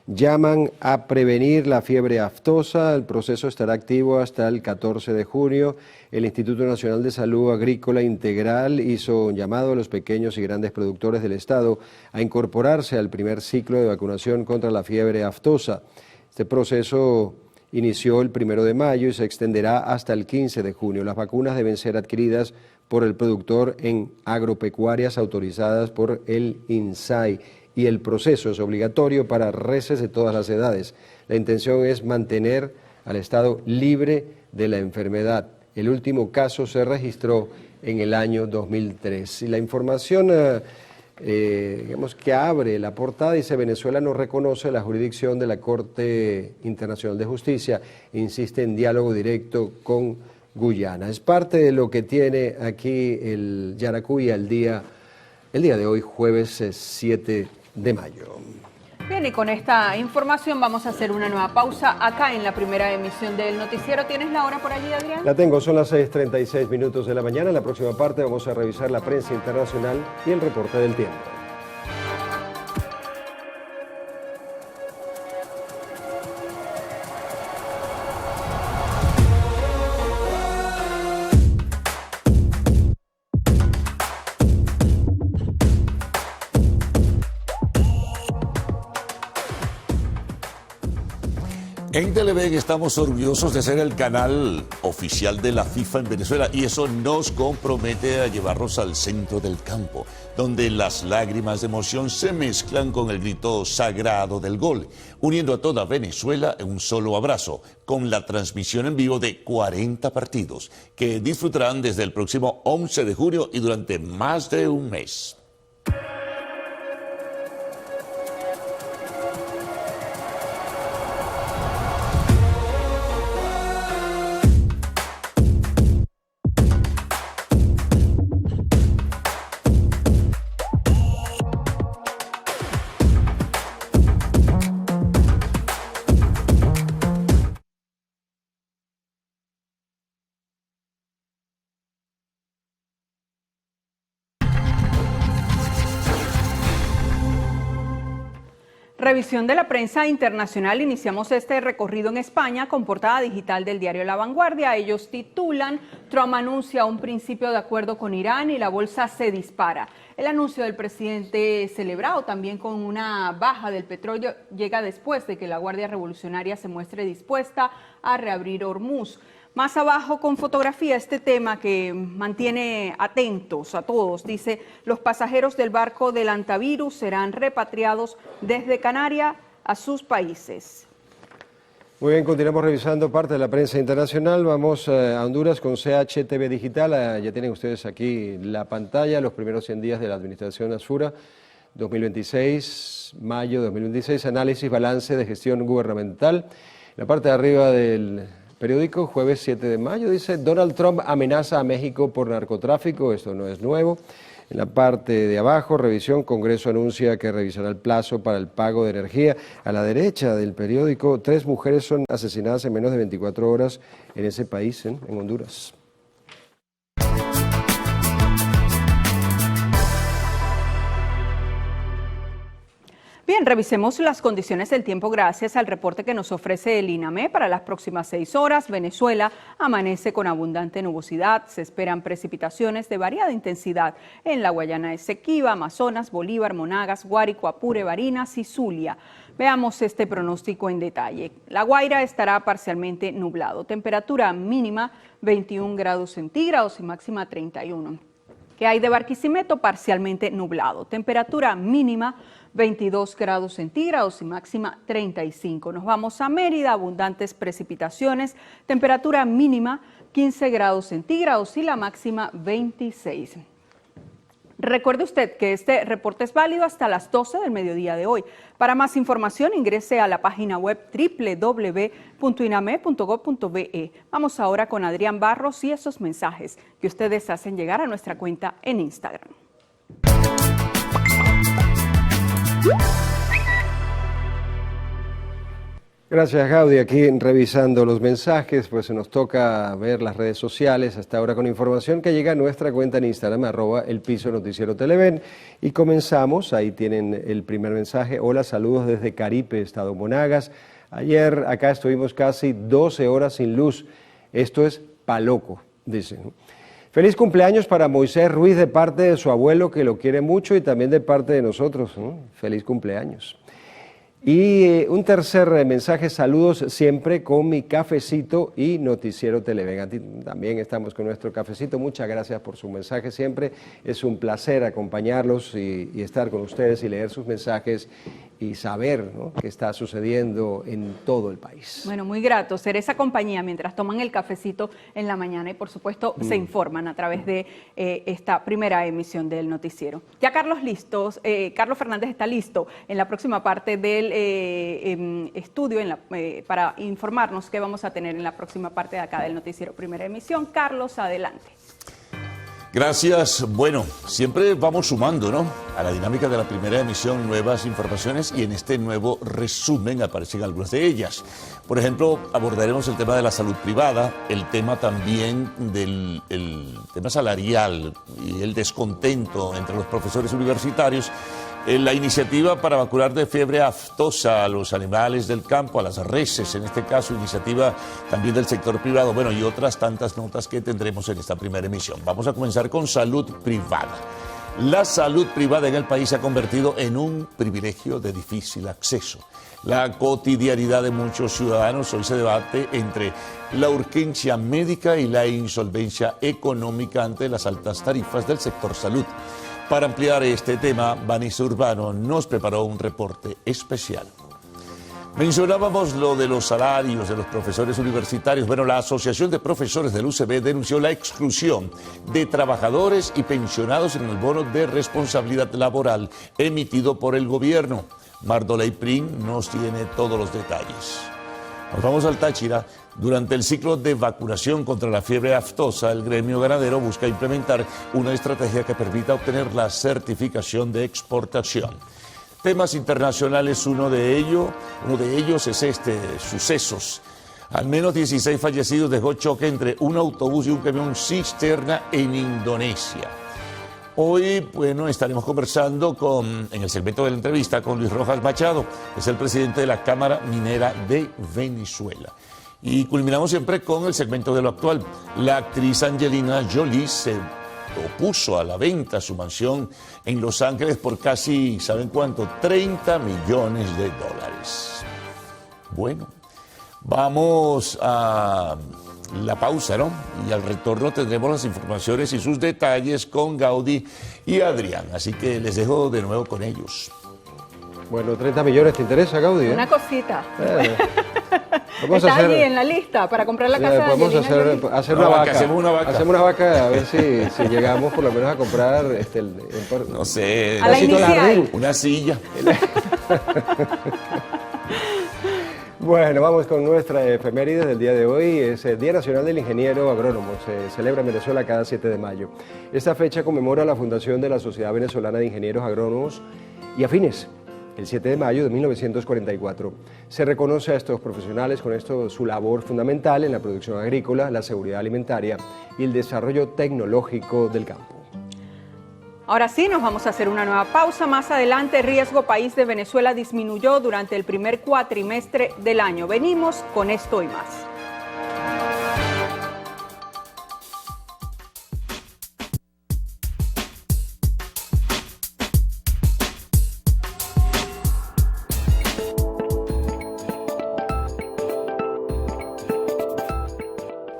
llaman a prevenir la fiebre aftosa. El proceso estará activo hasta el 14 de junio. El Instituto Nacional de Salud Agrícola Integral hizo un llamado a los pequeños y grandes productores del Estado a incorporarse al primer ciclo de vacunación contra la fiebre aftosa. Este proceso inició el 1 de mayo y se extenderá hasta el 15 de junio. Las vacunas deben ser adquiridas por el productor en agropecuarias autorizadas por el INSAI y el proceso es obligatorio para reses de todas las edades. La intención es mantener al Estado libre de la enfermedad. El último caso se registró en el año 2003. Y la información digamos que abre la portada dice: Venezuela no reconoce la jurisdicción de la Corte Internacional de Justicia, insiste en diálogo directo con Guyana. Es parte de lo que tiene aquí el Yaracuy el día de hoy, jueves 7 de mayo. Bien, y con esta información vamos a hacer una nueva pausa acá en la primera emisión del noticiero. ¿Tienes la hora por allí, Adrián? La tengo, son las 6:36 minutos de la mañana. En la próxima parte vamos a revisar la prensa internacional y el reporte del tiempo. En Televen estamos orgullosos de ser el canal oficial de la FIFA en Venezuela y eso nos compromete a llevarnos al centro del campo, donde las lágrimas de emoción se mezclan con el grito sagrado del gol, uniendo a toda Venezuela en un solo abrazo, con la transmisión en vivo de 40 partidos, que disfrutarán desde el próximo 11 de junio y durante más de un mes. Revisión de la prensa internacional. Iniciamos este recorrido en España con portada digital del diario La Vanguardia. Ellos titulan: Trump anuncia un principio de acuerdo con Irán y la bolsa se dispara. El anuncio del presidente, celebrado también con una baja del petróleo, llega después de que la Guardia Revolucionaria se muestre dispuesta a reabrir Hormuz. Más abajo, con fotografía, este tema que mantiene atentos a todos. Dice: los pasajeros del barco del Antivirus serán repatriados desde Canarias a sus países. Muy bien, continuamos revisando parte de la prensa internacional. Vamos a Honduras con CHTV Digital. Ya tienen ustedes aquí la pantalla, los primeros 100 días de la administración Azura, 2026, mayo 2026, análisis, balance de gestión gubernamental. En la parte de arriba del periódico, jueves 7 de mayo, dice: Donald Trump amenaza a México por narcotráfico. Esto no es nuevo. En la parte de abajo, revisión, Congreso anuncia que revisará el plazo para el pago de energía. A la derecha del periódico, 3 mujeres son asesinadas en menos de 24 horas en ese país, en Honduras. Bien, revisemos las condiciones del tiempo gracias al reporte que nos ofrece el INAME para las próximas 6 horas. Venezuela amanece con abundante nubosidad. Se esperan precipitaciones de variada intensidad en la Guayana Esequiba, Amazonas, Bolívar, Monagas, Guárico, Apure, Barinas y Zulia. Veamos este pronóstico en detalle. La Guaira estará parcialmente nublado. Temperatura mínima 21 grados centígrados y máxima 31. ¿Qué hay de Barquisimeto? Parcialmente nublado. Temperatura mínima 22 grados centígrados y máxima 35. Nos vamos a Mérida, abundantes precipitaciones, temperatura mínima 15 grados centígrados y la máxima 26. Recuerde usted que este reporte es válido hasta las 12 del mediodía de hoy. Para más información ingrese a la página web www.iname.gov.be. Vamos ahora con Adrián Barros y esos mensajes que ustedes hacen llegar a nuestra cuenta en Instagram. Gracias, Gaudi. Aquí revisando los mensajes, pues se nos toca ver las redes sociales hasta ahora con información que llega a nuestra cuenta en Instagram, @elpiso_noticiero-televen. Y comenzamos, ahí tienen el primer mensaje. Hola, saludos desde Caripe, Estado Monagas. Ayer acá estuvimos casi 12 horas sin luz. Esto es pa' loco, dicen. Feliz cumpleaños para Moisés Ruiz de parte de su abuelo, que lo quiere mucho, y también de parte de nosotros, ¿no? Feliz cumpleaños. Y un tercer mensaje: saludos siempre con mi cafecito y Noticiero Televen. También estamos con nuestro cafecito. Muchas gracias por su mensaje siempre. Es un placer acompañarlos y estar con ustedes y leer sus mensajes y saber, ¿no?, qué está sucediendo en todo el país. Bueno, muy grato ser esa compañía mientras toman el cafecito en la mañana y por supuesto se informan a través de esta primera emisión del noticiero. Ya Carlos Fernández está listo en la próxima parte del estudio para informarnos qué vamos a tener en la próxima parte de acá del noticiero primera emisión. Carlos, adelante. Gracias. Bueno, siempre vamos sumando, ¿no?, a la dinámica de la primera emisión nuevas informaciones y en este nuevo resumen aparecen algunas de ellas. Por ejemplo, abordaremos el tema de la salud privada, el tema también del tema salarial y el descontento entre los profesores universitarios, la iniciativa para vacunar de fiebre aftosa a los animales del campo, a las reses, en este caso, iniciativa también del sector privado, bueno, y otras tantas notas que tendremos en esta primera emisión. Vamos a comenzar con salud privada. La salud privada en el país se ha convertido en un privilegio de difícil acceso. La cotidianidad de muchos ciudadanos hoy se debate entre la urgencia médica y la insolvencia económica ante las altas tarifas del sector salud. Para ampliar este tema, Vanessa Urbano nos preparó un reporte especial. Mencionábamos lo de los salarios de los profesores universitarios. Bueno, la Asociación de Profesores del UCB denunció la exclusión de trabajadores y pensionados en el bono de responsabilidad laboral emitido por el gobierno. Mardoley Prin nos tiene todos los detalles. Nos vamos al Táchira. Durante el ciclo de vacunación contra la fiebre aftosa, el gremio ganadero busca implementar una estrategia que permita obtener la certificación de exportación. Temas internacionales, uno de ellos es sucesos. Al menos 16 fallecidos dejó choque entre un autobús y un camión cisterna en Indonesia. Hoy, bueno, estaremos conversando en el segmento de la entrevista con Luis Rojas Machado, que es el presidente de la Cámara Minera de Venezuela. Y culminamos siempre con el segmento de lo actual. La actriz Angelina Jolie se opuso a la venta su mansión en Los Ángeles por casi, ¿saben cuánto? $30 millones. Bueno, vamos a la pausa, ¿no? Y al retorno tendremos las informaciones y sus detalles con Gaudí y Adrián. Así que les dejo de nuevo con ellos. Bueno, 30 millones, ¿te interesa, Gaudí? Una cosita. Está allí en la lista para comprar la casa de podemos Angelina hacer una vaca. Hacemos una vaca. Hacemos una vaca a ver si llegamos por lo menos a comprar No sé, a la inicial. una silla. Bueno, vamos con nuestra efeméride del día de hoy. Es el Día Nacional del Ingeniero Agrónomo. Se celebra en Venezuela cada 7 de mayo. Esta fecha conmemora la fundación de la Sociedad Venezolana de Ingenieros Agrónomos y Afines, el 7 de mayo de 1944. Se reconoce a estos profesionales con su labor fundamental en la producción agrícola, la seguridad alimentaria y el desarrollo tecnológico del campo. Ahora sí, nos vamos a hacer una nueva pausa. Más adelante, riesgo país de Venezuela disminuyó durante el primer cuatrimestre del año. Venimos con esto y más.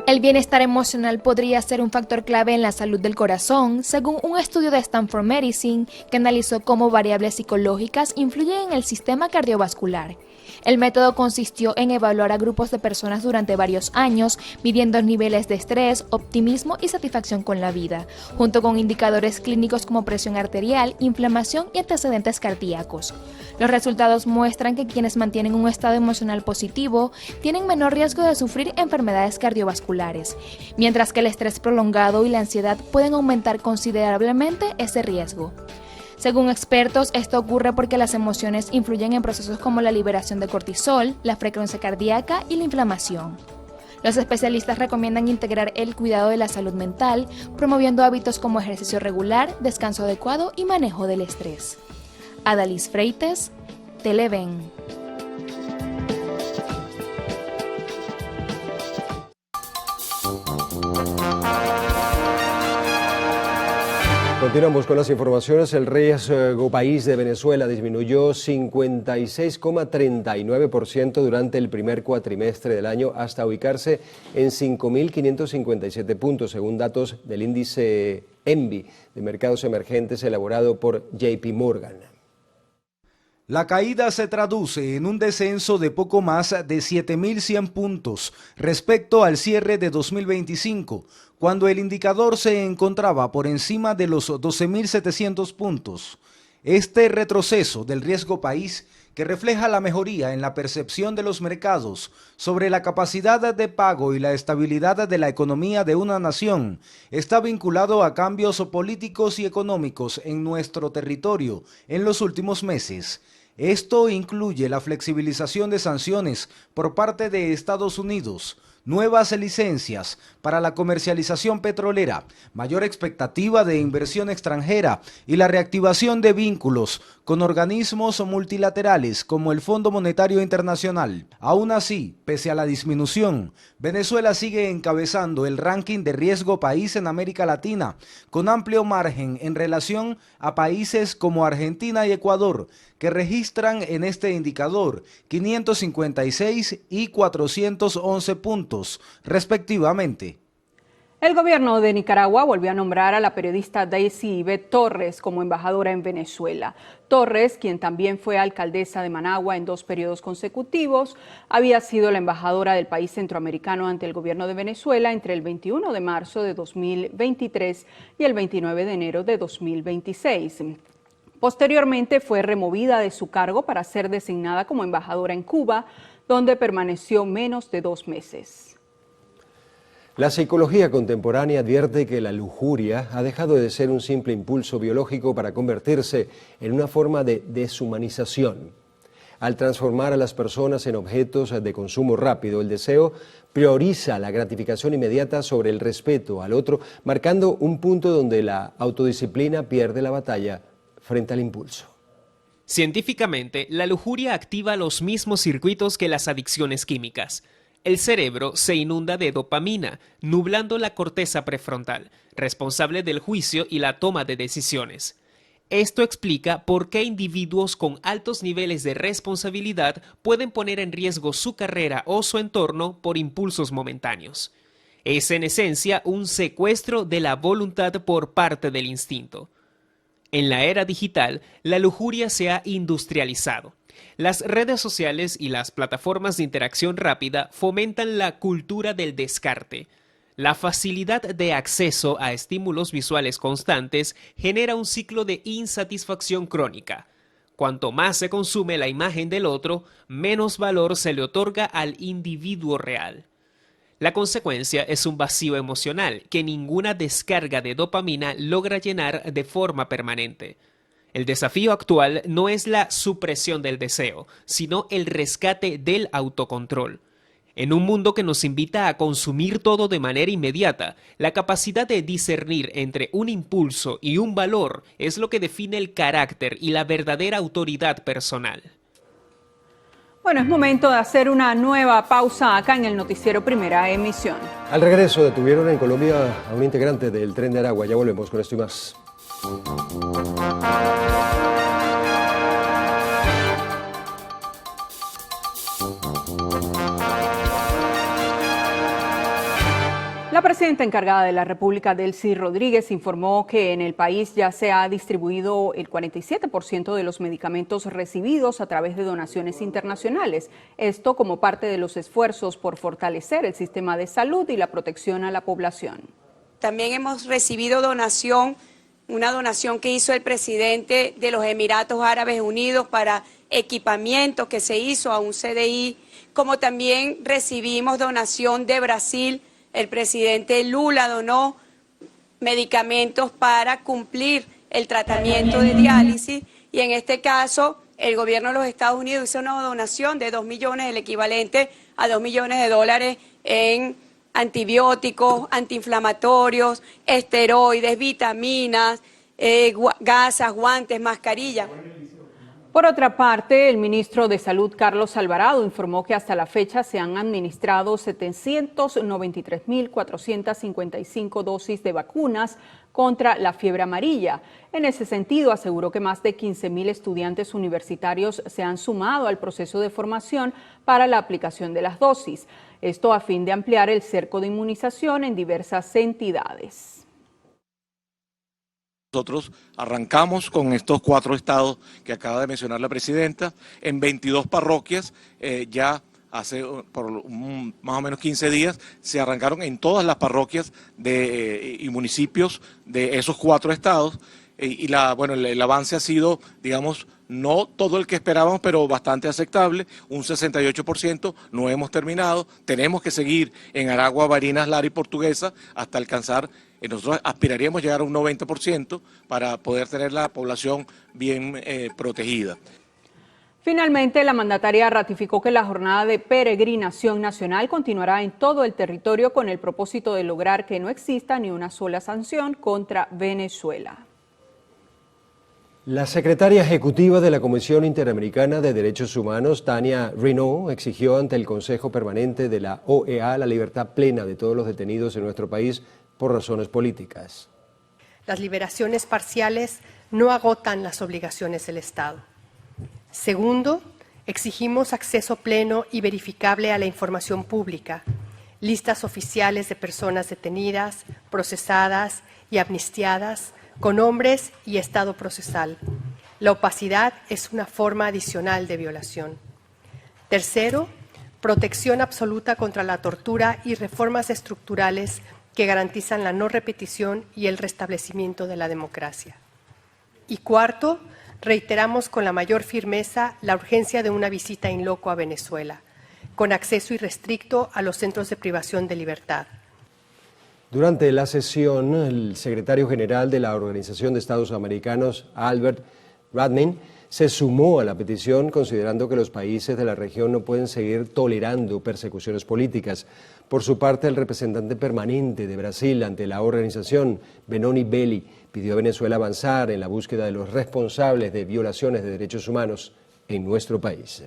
El bienestar emocional podría ser un factor clave en la salud del corazón, según un estudio de Stanford Medicine que analizó cómo variables psicológicas influyen en el sistema cardiovascular. El método consistió en evaluar a grupos de personas durante varios años, midiendo niveles de estrés, optimismo y satisfacción con la vida, junto con indicadores clínicos como presión arterial, inflamación y antecedentes cardíacos. Los resultados muestran que quienes mantienen un estado emocional positivo tienen menor riesgo de sufrir enfermedades cardiovasculares, mientras que el estrés prolongado y la ansiedad pueden aumentar considerablemente ese riesgo. Según expertos, esto ocurre porque las emociones influyen en procesos como la liberación de cortisol, la frecuencia cardíaca y la inflamación. Los especialistas recomiendan integrar el cuidado de la salud mental, promoviendo hábitos como ejercicio regular, descanso adecuado y manejo del estrés. Adalis Freites, Televen. Continuamos con las informaciones. El riesgo país de Venezuela disminuyó 56,39% durante el primer cuatrimestre del año hasta ubicarse en 5.557 puntos, según datos del índice ENVI de mercados emergentes elaborado por JP Morgan. La caída se traduce en un descenso de poco más de 7.100 puntos respecto al cierre de 2025, cuando el indicador se encontraba por encima de los 12.700 puntos. Este retroceso del riesgo país, que refleja la mejoría en la percepción de los mercados sobre la capacidad de pago y la estabilidad de la economía de una nación, está vinculado a cambios políticos y económicos en nuestro territorio en los últimos meses. Esto incluye la flexibilización de sanciones por parte de Estados Unidos, nuevas licencias para la comercialización petrolera, mayor expectativa de inversión extranjera y la reactivación de vínculos con organismos multilaterales como el Fondo Monetario Internacional. Aún así, pese a la disminución, Venezuela sigue encabezando el ranking de riesgo país en América Latina, con amplio margen en relación a países como Argentina y Ecuador, que registran en este indicador 556 y 411 puntos, respectivamente. El gobierno de Nicaragua volvió a nombrar a la periodista Daisy Ivette Torres como embajadora en Venezuela. Torres, quien también fue alcaldesa de Managua en 2 periodos consecutivos, había sido la embajadora del país centroamericano ante el gobierno de Venezuela entre el 21 de marzo de 2023 y el 29 de enero de 2026. Posteriormente fue removida de su cargo para ser designada como embajadora en Cuba, donde permaneció menos de 2 meses. La psicología contemporánea advierte que la lujuria ha dejado de ser un simple impulso biológico para convertirse en una forma de deshumanización. Al transformar a las personas en objetos de consumo rápido, el deseo prioriza la gratificación inmediata sobre el respeto al otro, marcando un punto donde la autodisciplina pierde la batalla frente al impulso. Científicamente, la lujuria activa los mismos circuitos que las adicciones químicas. El cerebro se inunda de dopamina, nublando la corteza prefrontal, responsable del juicio y la toma de decisiones. Esto explica por qué individuos con altos niveles de responsabilidad pueden poner en riesgo su carrera o su entorno por impulsos momentáneos. Es en esencia un secuestro de la voluntad por parte del instinto. En la era digital, la lujuria se ha industrializado. Las redes sociales y las plataformas de interacción rápida fomentan la cultura del descarte. La facilidad de acceso a estímulos visuales constantes genera un ciclo de insatisfacción crónica. Cuanto más se consume la imagen del otro, menos valor se le otorga al individuo real. La consecuencia es un vacío emocional que ninguna descarga de dopamina logra llenar de forma permanente. El desafío actual no es la supresión del deseo, sino el rescate del autocontrol. En un mundo que nos invita a consumir todo de manera inmediata, la capacidad de discernir entre un impulso y un valor es lo que define el carácter y la verdadera autoridad personal. Bueno, es momento de hacer una nueva pausa acá en el noticiero Primera Emisión. Al regreso detuvieron en Colombia a un integrante del Tren de Aragua. Ya volvemos con esto y más. La presidenta encargada de la República, Delcy Rodríguez, informó que en el país ya se ha distribuido el 47% de los medicamentos recibidos a través de donaciones internacionales. Esto como parte de los esfuerzos por fortalecer el sistema de salud y la protección a la población. También hemos recibido una donación que hizo el presidente de los Emiratos Árabes Unidos para equipamiento que se hizo a un CDI, como también recibimos donación de Brasil. El presidente Lula donó medicamentos para cumplir el tratamiento de diálisis y en este caso el gobierno de los Estados Unidos hizo una donación de 2 millones, el equivalente a $2 millones en antibióticos, antiinflamatorios, esteroides, vitaminas, gasas, guantes, mascarillas. Por otra parte, el ministro de Salud, Carlos Alvarado, informó que hasta la fecha se han administrado 793.455 dosis de vacunas contra la fiebre amarilla. En ese sentido, aseguró que más de 15.000 estudiantes universitarios se han sumado al proceso de formación para la aplicación de las dosis. Esto a fin de ampliar el cerco de inmunización en diversas entidades. Nosotros arrancamos con estos 4 estados que acaba de mencionar la presidenta, en 22 parroquias, ya hace más o menos 15 días se arrancaron en todas las parroquias y municipios de esos 4 estados, el avance ha sido, digamos, no todo el que esperábamos, pero bastante aceptable, un 68%, no hemos terminado, tenemos que seguir en Aragua, Barinas, Lara y Portuguesa hasta alcanzar. Nosotros aspiraríamos llegar a un 90% para poder tener la población bien protegida. Finalmente, la mandataria ratificó que la jornada de peregrinación nacional continuará en todo el territorio con el propósito de lograr que no exista ni una sola sanción contra Venezuela. La secretaria ejecutiva de la Comisión Interamericana de Derechos Humanos, Tania Renaud, exigió ante el Consejo Permanente de la OEA la libertad plena de todos los detenidos en nuestro país por razones políticas. Las liberaciones parciales no agotan las obligaciones del Estado. Segundo, exigimos acceso pleno y verificable a la información pública, listas oficiales de personas detenidas, procesadas y amnistiadas, con nombres y estado procesal. La opacidad es una forma adicional de violación. Tercero, protección absoluta contra la tortura y reformas estructurales que garantizan la no repetición y el restablecimiento de la democracia. Y cuarto, reiteramos con la mayor firmeza la urgencia de una visita in loco a Venezuela, con acceso irrestricto a los centros de privación de libertad. Durante la sesión, el secretario general de la Organización de Estados Americanos, Albert Radmin, se sumó a la petición considerando que los países de la región no pueden seguir tolerando persecuciones políticas. Por su parte, el representante permanente de Brasil ante la organización, Benoni Belli, pidió a Venezuela avanzar en la búsqueda de los responsables de violaciones de derechos humanos en nuestro país.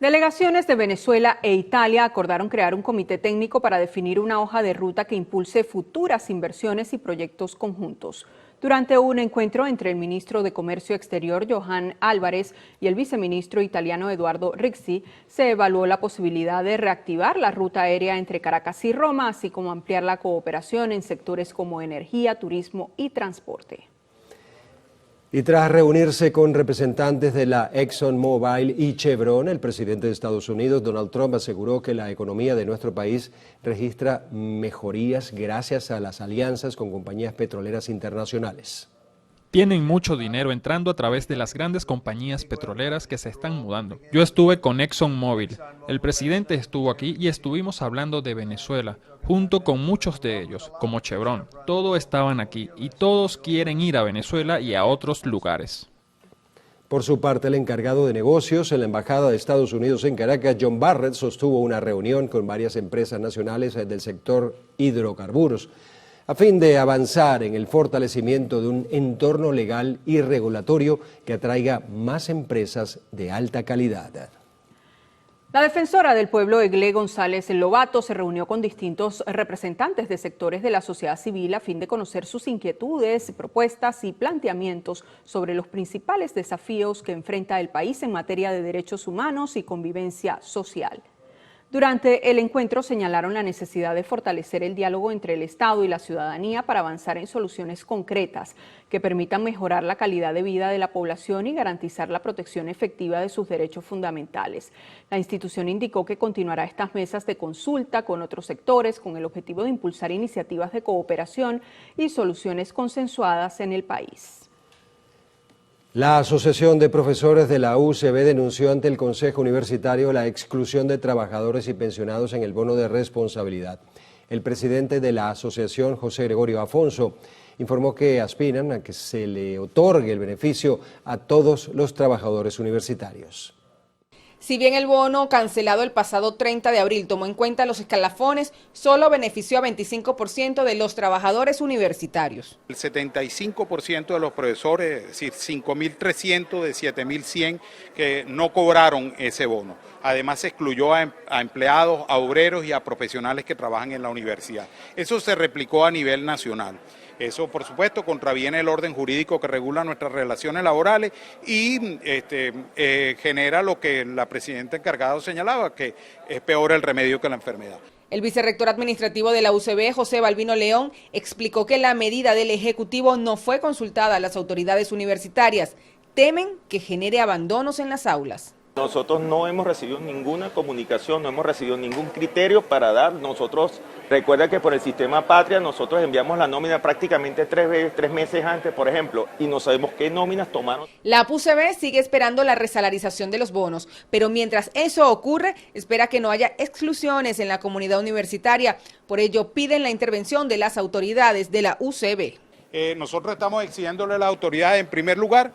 Delegaciones de Venezuela e Italia acordaron crear un comité técnico para definir una hoja de ruta que impulse futuras inversiones y proyectos conjuntos. Durante un encuentro entre el ministro de Comercio Exterior, Johan Álvarez, y el viceministro italiano Eduardo Rixi, se evaluó la posibilidad de reactivar la ruta aérea entre Caracas y Roma, así como ampliar la cooperación en sectores como energía, turismo y transporte. Y tras reunirse con representantes de la ExxonMobil y Chevron, el presidente de Estados Unidos, Donald Trump, aseguró que la economía de nuestro país registra mejorías gracias a las alianzas con compañías petroleras internacionales. Tienen mucho dinero entrando a través de las grandes compañías petroleras que se están mudando. Yo estuve con ExxonMobil, el presidente estuvo aquí y estuvimos hablando de Venezuela, junto con muchos de ellos, como Chevron. Todos estaban aquí y todos quieren ir a Venezuela y a otros lugares. Por su parte, el encargado de negocios en la Embajada de Estados Unidos en Caracas, John Barrett, sostuvo una reunión con varias empresas nacionales del sector hidrocarburos, a fin de avanzar en el fortalecimiento de un entorno legal y regulatorio que atraiga más empresas de alta calidad. La defensora del pueblo, Egle González Lobato, se reunió con distintos representantes de sectores de la sociedad civil a fin de conocer sus inquietudes, propuestas y planteamientos sobre los principales desafíos que enfrenta el país en materia de derechos humanos y convivencia social. Durante el encuentro señalaron la necesidad de fortalecer el diálogo entre el Estado y la ciudadanía para avanzar en soluciones concretas que permitan mejorar la calidad de vida de la población y garantizar la protección efectiva de sus derechos fundamentales. La institución indicó que continuará estas mesas de consulta con otros sectores con el objetivo de impulsar iniciativas de cooperación y soluciones consensuadas en el país. La Asociación de Profesores de la UCB denunció ante el Consejo Universitario la exclusión de trabajadores y pensionados en el bono de responsabilidad. El presidente de la asociación, José Gregorio Afonso, informó que aspiran a que se le otorgue el beneficio a todos los trabajadores universitarios. Si bien el bono cancelado el pasado 30 de abril tomó en cuenta los escalafones, solo benefició a 25% de los trabajadores universitarios. El 75% de los profesores, es decir, 5.300 de 7.100 que no cobraron ese bono. Además se excluyó a empleados, a obreros y a profesionales que trabajan en la universidad. Eso se replicó a nivel nacional. Eso, por supuesto, contraviene el orden jurídico que regula nuestras relaciones laborales y genera lo que la presidenta encargada señalaba, que es peor el remedio que la enfermedad. El vicerrector administrativo de la UCB, José Balbino León, explicó que la medida del Ejecutivo no fue consultada a las autoridades universitarias. Temen que genere abandonos en las aulas. Nosotros no hemos recibido ninguna comunicación, no hemos recibido ningún criterio para dar. Nosotros, recuerda que por el sistema Patria, nosotros enviamos la nómina prácticamente tres meses antes, por ejemplo, y no sabemos qué nóminas tomaron. La UCB sigue esperando la resalarización de los bonos, pero mientras eso ocurre, espera que no haya exclusiones en la comunidad universitaria. Por ello, piden la intervención de las autoridades de la UCB. Nosotros estamos exigiéndole a la autoridad, en primer lugar,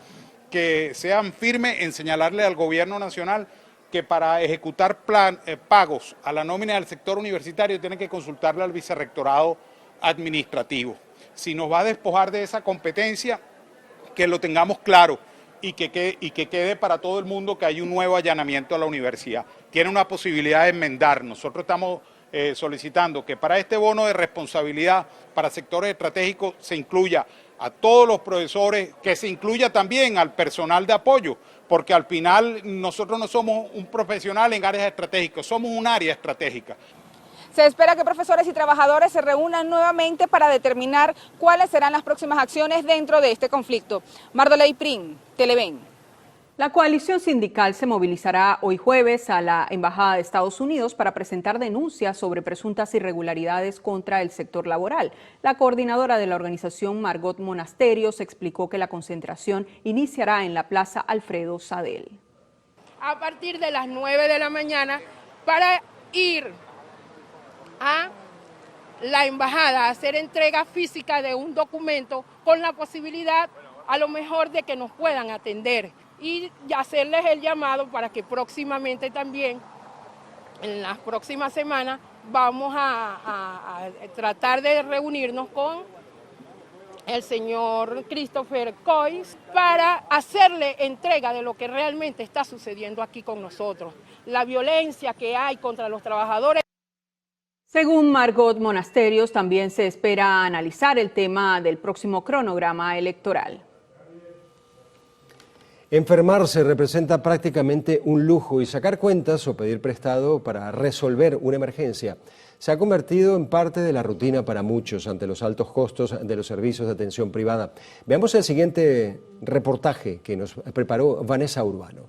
que sean firmes en señalarle al gobierno nacional que para ejecutar pagos a la nómina del sector universitario tiene que consultarle al vicerrectorado administrativo. Si nos va a despojar de esa competencia, que lo tengamos claro y que quede para todo el mundo que hay un nuevo allanamiento a la universidad. Tiene una posibilidad de enmendar. Nosotros estamos solicitando que para este bono de responsabilidad para sectores estratégicos se incluya a todos los profesores, que se incluya también al personal de apoyo, porque al final nosotros no somos un profesional en áreas estratégicas, somos un área estratégica. Se espera que profesores y trabajadores se reúnan nuevamente para determinar cuáles serán las próximas acciones dentro de este conflicto. Mardoley Prim, Televen. La coalición sindical se movilizará hoy jueves a la Embajada de Estados Unidos para presentar denuncias sobre presuntas irregularidades contra el sector laboral. La coordinadora de la organización, Margot Monasterios, explicó que la concentración iniciará en la Plaza Alfredo Sadel. A partir de las 9 de la mañana para ir a la embajada a hacer entrega física de un documento con la posibilidad a lo mejor de que nos puedan atender y hacerles el llamado para que próximamente también, en las próximas semanas, vamos a tratar de reunirnos con el señor Christopher Coys para hacerle entrega de lo que realmente está sucediendo aquí con nosotros, la violencia que hay contra los trabajadores. Según Margot Monasterios, también se espera analizar el tema del próximo cronograma electoral. Enfermarse representa prácticamente un lujo y sacar cuentas o pedir prestado para resolver una emergencia se ha convertido en parte de la rutina para muchos ante los altos costos de los servicios de atención privada. Veamos el siguiente reportaje que nos preparó Vanessa Urbano.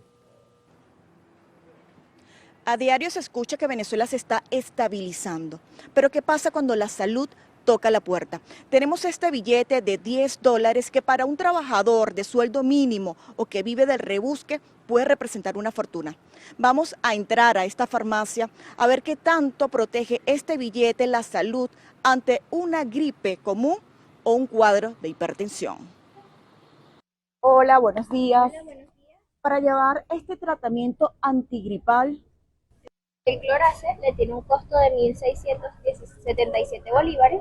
A diario se escucha que Venezuela se está estabilizando, pero ¿qué pasa cuando la salud toca la puerta? Tenemos este billete de $10 que para un trabajador de sueldo mínimo o que vive del rebusque puede representar una fortuna. Vamos a entrar a esta farmacia a ver qué tanto protege este billete la salud ante una gripe común o un cuadro de hipertensión. Hola, buenos días. Para llevar este tratamiento antigripal, el Clorace le tiene un costo de 1.677 bolívares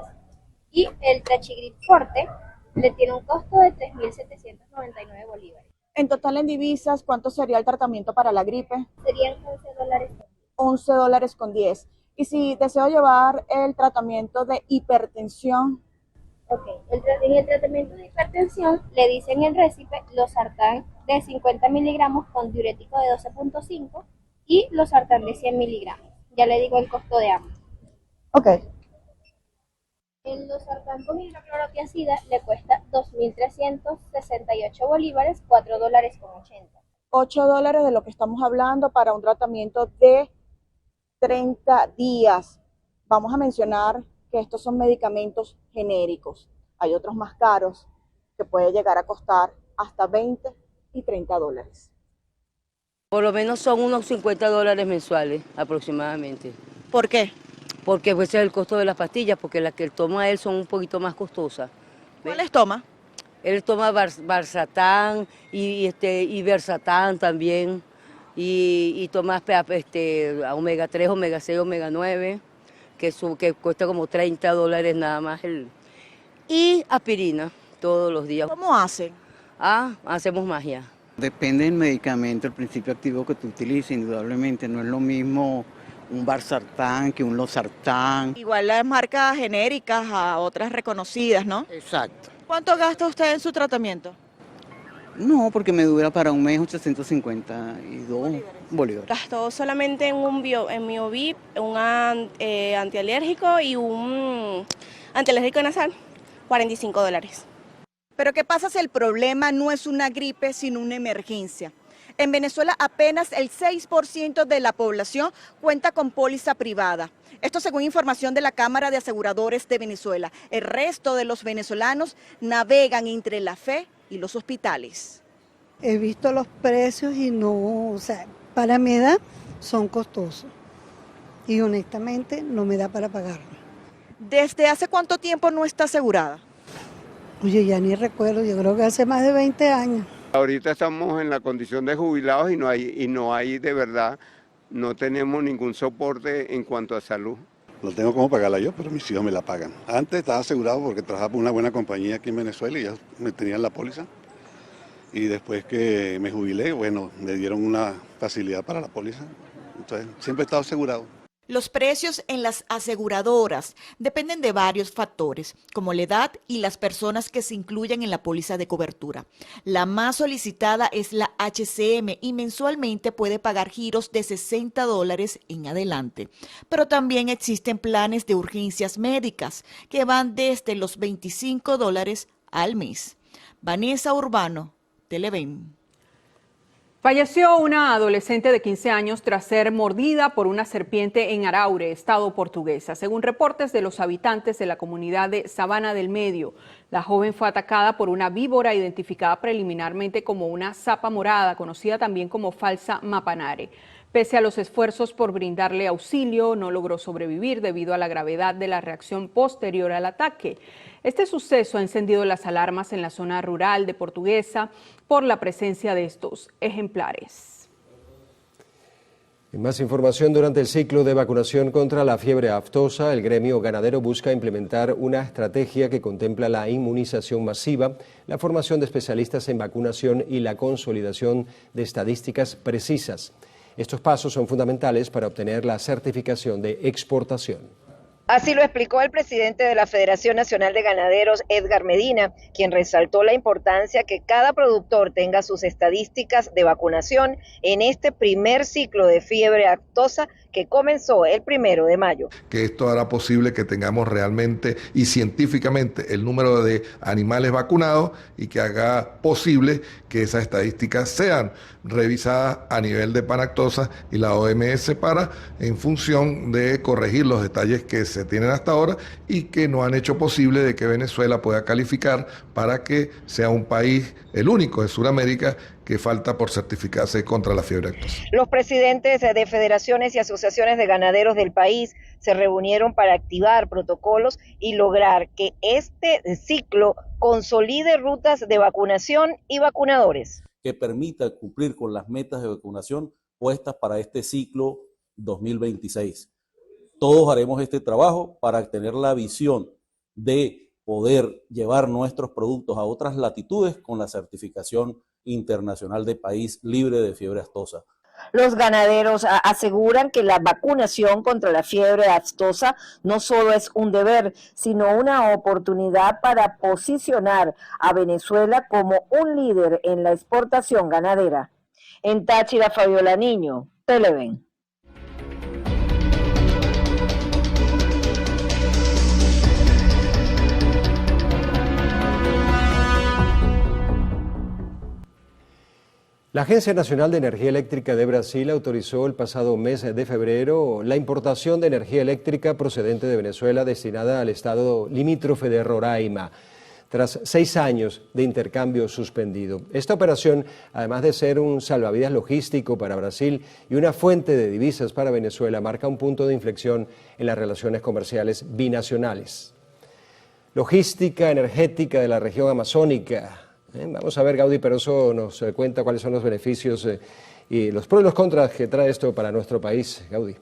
y el Trachigrip Forte le tiene un costo de 3.799 bolívares. En total en divisas, ¿cuánto sería el tratamiento para la gripe? Serían $11. $11.10. Y si deseo llevar el tratamiento de hipertensión. Ok, en el tratamiento de hipertensión le dicen el récipe losartán de 50 miligramos con diurético de 12.5 y losartán de 100 miligramos. Ya le digo el costo de ambos. Ok. El losartán con hidroclorotiazida le cuesta 2.368 bolívares, $4.80. $8 de lo que estamos hablando para un tratamiento de 30 días. Vamos a mencionar que estos son medicamentos genéricos. Hay otros más caros que puede llegar a costar hasta $20 y $30. Por lo menos son unos $50 mensuales aproximadamente. ¿Por qué? Porque pues, ese es el costo de las pastillas, porque las que él toma él son un poquito más costosas. ¿Cuáles toma? Él toma Varsatán y Versatán también, y toma omega 3, omega 6, omega 9, que cuesta como $30 nada más. Y aspirina todos los días. ¿Cómo hacen? Hacemos magia. Depende del medicamento, el principio activo que tú utilices, indudablemente. No es lo mismo un Varsartán que un Losartán. Igual las marcas genéricas a otras reconocidas, ¿no? Exacto. ¿Cuánto gasta usted en su tratamiento? No, porque me dura para un mes 852 bolívares. Gastó solamente en Miovip, un antialérgico y un antialérgico nasal, $45. Pero ¿qué pasa si el problema no es una gripe, sino una emergencia? En Venezuela apenas el 6% de la población cuenta con póliza privada. Esto según información de la Cámara de Aseguradores de Venezuela. El resto de los venezolanos navegan entre la fe y los hospitales. He visto los precios y no, para mi edad son costosos. Y honestamente no me da para pagarlo. ¿Desde hace cuánto tiempo no está asegurada? Oye, ya ni recuerdo, yo creo que hace más de 20 años. Ahorita estamos en la condición de jubilados y no hay de verdad, no tenemos ningún soporte en cuanto a salud. No tengo cómo pagarla yo, pero mis hijos me la pagan. Antes estaba asegurado porque trabajaba por una buena compañía aquí en Venezuela y ya me tenían la póliza. y después que me jubilé, bueno, me dieron una facilidad para la póliza. Entonces, siempre he estado asegurado. Los precios en las aseguradoras dependen de varios factores, como la edad y las personas que se incluyen en la póliza de cobertura. La más solicitada es la HCM y mensualmente puede pagar giros de $60 en adelante. Pero también existen planes de urgencias médicas que van desde los $25 al mes. Vanessa Urbano, Televen. Falleció una adolescente de 15 años tras ser mordida por una serpiente en Araure, estado Portuguesa. Según reportes de los habitantes de la comunidad de Sabana del Medio, la joven fue atacada por una víbora identificada preliminarmente como una zapa morada, conocida también como falsa mapanare. Pese a los esfuerzos por brindarle auxilio, no logró sobrevivir debido a la gravedad de la reacción posterior al ataque. Este suceso ha encendido las alarmas en la zona rural de Portuguesa por la presencia de estos ejemplares. En más información, durante el ciclo de vacunación contra la fiebre aftosa, el gremio ganadero busca implementar una estrategia que contempla la inmunización masiva, la formación de especialistas en vacunación y la consolidación de estadísticas precisas. Estos pasos son fundamentales para obtener la certificación de exportación. Así lo explicó el presidente de la Federación Nacional de Ganaderos, Edgar Medina, quien resaltó la importancia que cada productor tenga sus estadísticas de vacunación en este primer ciclo de fiebre aftosa que comenzó el 1 de mayo. Que esto hará posible que tengamos realmente y científicamente el número de animales vacunados y que haga posible que esas estadísticas sean revisadas a nivel de Panactosa y la OMS en función de corregir los detalles que se tienen hasta ahora y que no han hecho posible de que Venezuela pueda calificar para que sea un país, el único de Sudamérica, que falta por certificarse contra la fiebre aftosa. Los presidentes de federaciones y asociaciones de ganaderos del país se reunieron para activar protocolos y lograr que este ciclo consolide rutas de vacunación y vacunadores. Que permita cumplir con las metas de vacunación puestas para este ciclo 2026. Todos haremos este trabajo para tener la visión de poder llevar nuestros productos a otras latitudes con la certificación internacional de país libre de fiebre aftosa. Los ganaderos aseguran que la vacunación contra la fiebre aftosa no solo es un deber, sino una oportunidad para posicionar a Venezuela como un líder en la exportación ganadera. En Táchira, Fabiola Niño, Televen. La Agencia Nacional de Energía Eléctrica de Brasil autorizó el pasado mes de febrero la importación de energía eléctrica procedente de Venezuela destinada al estado limítrofe de Roraima, tras 6 años de intercambio suspendido. Esta operación, además de ser un salvavidas logístico para Brasil y una fuente de divisas para Venezuela, marca un punto de inflexión en las relaciones comerciales binacionales. Logística energética de la región amazónica. Vamos a ver, Gaudí Peroso nos cuenta cuáles son los beneficios y los pros y los contras que trae esto para nuestro país. Gaudí.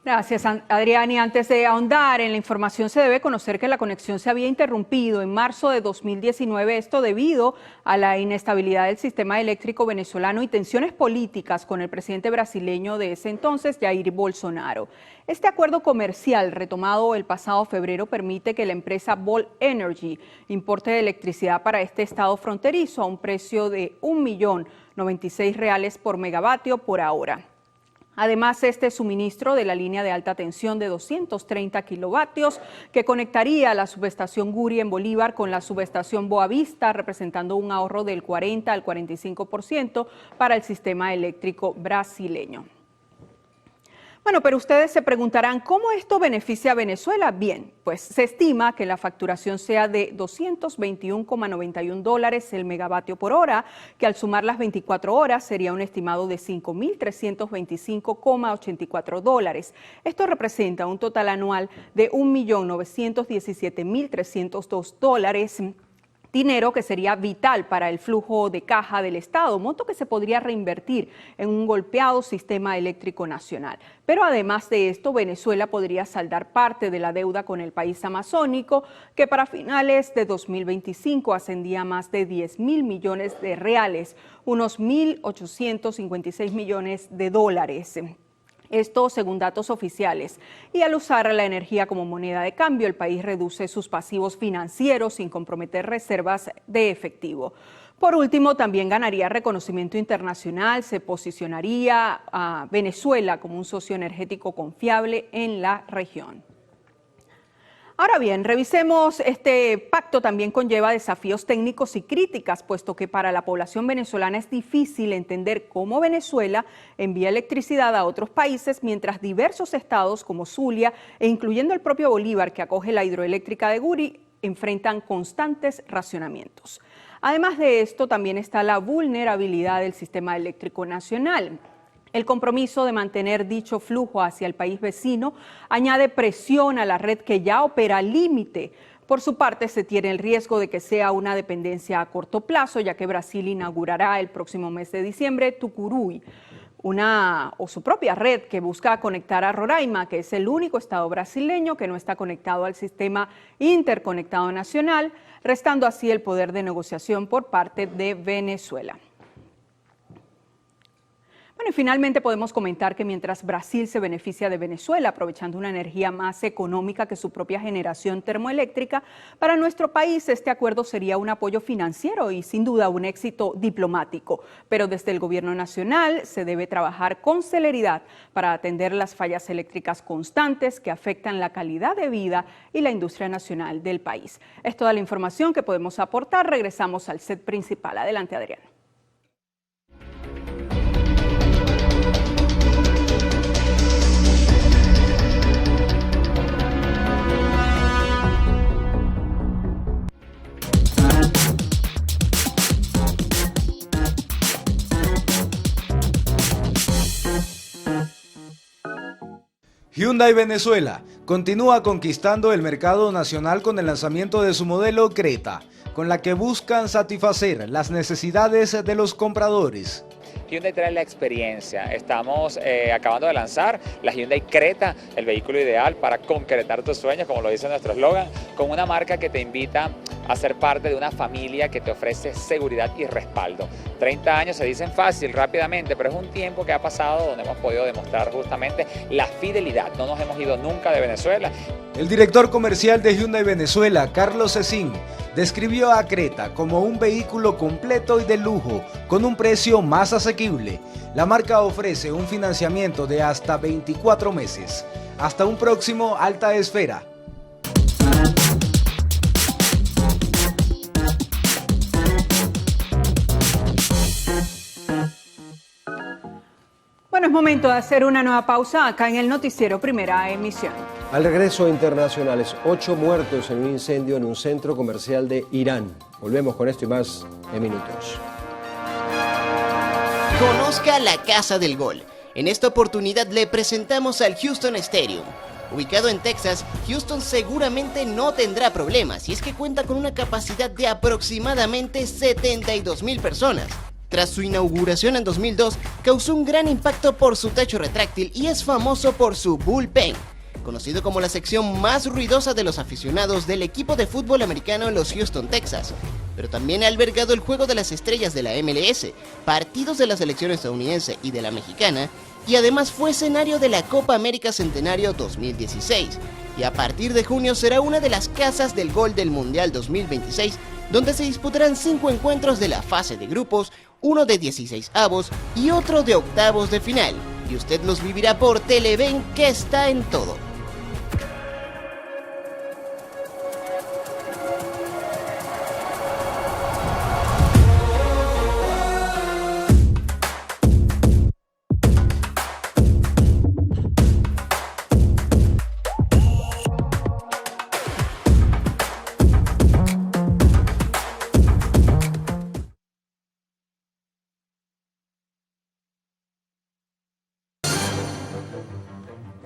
Gracias, Adrián. Y antes de ahondar en la información, se debe conocer que la conexión se había interrumpido en marzo de 2019, esto debido a la inestabilidad del sistema eléctrico venezolano y tensiones políticas con el presidente brasileño de ese entonces, Jair Bolsonaro. Este acuerdo comercial retomado el pasado febrero permite que la empresa Volt Energy importe electricidad para este estado fronterizo a un precio de $1.096 por megavatio por hora. Además, este suministro de la línea de alta tensión de 230 kilovatios que conectaría la subestación Guri en Bolívar con la subestación Boavista, representando un ahorro del 40 al 45% para el sistema eléctrico brasileño. Bueno, pero ustedes se preguntarán, ¿cómo esto beneficia a Venezuela? Bien, pues se estima que la facturación sea de $221,91 el megavatio por hora, que al sumar las 24 horas sería un estimado de $5.325,84. Esto representa un total anual de $1.917.302, dinero que sería vital para el flujo de caja del Estado, monto que se podría reinvertir en un golpeado sistema eléctrico nacional. Pero además de esto, Venezuela podría saldar parte de la deuda con el país amazónico, que para finales de 2025 ascendía a más de 10.000 millones de reales, unos 1.856 millones de dólares. Esto según datos oficiales. Y al usar la energía como moneda de cambio, el país reduce sus pasivos financieros sin comprometer reservas de efectivo. Por último, también ganaría reconocimiento internacional, se posicionaría a Venezuela como un socio energético confiable en la región. Ahora bien, revisemos, este pacto también conlleva desafíos técnicos y críticas, puesto que para la población venezolana es difícil entender cómo Venezuela envía electricidad a otros países, mientras diversos estados como Zulia e incluyendo el propio Bolívar, que acoge la hidroeléctrica de Guri, enfrentan constantes racionamientos. Además de esto, también está la vulnerabilidad del sistema eléctrico nacional. El compromiso de mantener dicho flujo hacia el país vecino añade presión a la red que ya opera al límite. Por su parte, se tiene el riesgo de que sea una dependencia a corto plazo, ya que Brasil inaugurará el próximo mes de diciembre Tucuruí, su propia red que busca conectar a Roraima, que es el único estado brasileño que no está conectado al sistema interconectado nacional, restando así el poder de negociación por parte de Venezuela. Bueno, y finalmente podemos comentar que mientras Brasil se beneficia de Venezuela, aprovechando una energía más económica que su propia generación termoeléctrica, para nuestro país este acuerdo sería un apoyo financiero y sin duda un éxito diplomático. Pero desde el gobierno nacional se debe trabajar con celeridad para atender las fallas eléctricas constantes que afectan la calidad de vida y la industria nacional del país. Es toda la información que podemos aportar. Regresamos al set principal. Adelante, Adrián. Hyundai Venezuela continúa conquistando el mercado nacional con el lanzamiento de su modelo Creta, con la que buscan satisfacer las necesidades de los compradores. Hyundai trae la experiencia. Estamos acabando de lanzar la Hyundai Creta, el vehículo ideal para concretar tus sueños, como lo dice nuestro eslogan, con una marca que te invita a ser parte de una familia que te ofrece seguridad y respaldo. 30 años se dicen fácil, rápidamente, pero es un tiempo que ha pasado donde hemos podido demostrar justamente la fidelidad. No nos hemos ido nunca de Venezuela. El director comercial de Hyundai Venezuela, Carlos Cecín, describió a Creta como un vehículo completo y de lujo, con un precio más asequible. La marca ofrece un financiamiento de hasta 24 meses. Hasta un próximo Alta Esfera. Bueno, es momento de hacer una nueva pausa acá en el noticiero Primera Emisión. Al regreso, internacionales, 8 muertos en un incendio en un centro comercial de Irán. Volvemos con esto y más en minutos. Conozca la Casa del Gol. En esta oportunidad le presentamos al Houston Stadium. Ubicado en Texas, Houston seguramente no tendrá problemas y es que cuenta con una capacidad de aproximadamente 72,000 personas. Tras su inauguración en 2002, causó un gran impacto por su techo retráctil y es famoso por su bullpen, conocido como la sección más ruidosa de los aficionados del equipo de fútbol americano en los Houston Texans. Pero también ha albergado el Juego de las Estrellas de la MLS, partidos de la selección estadounidense y de la mexicana, y además fue escenario de la Copa América Centenario 2016. Y a partir de junio será una de las casas del gol del Mundial 2026, donde se disputarán 5 encuentros de la fase de grupos, uno de 16avos y otro de octavos de final. Y usted los vivirá por Televen, que está en todo.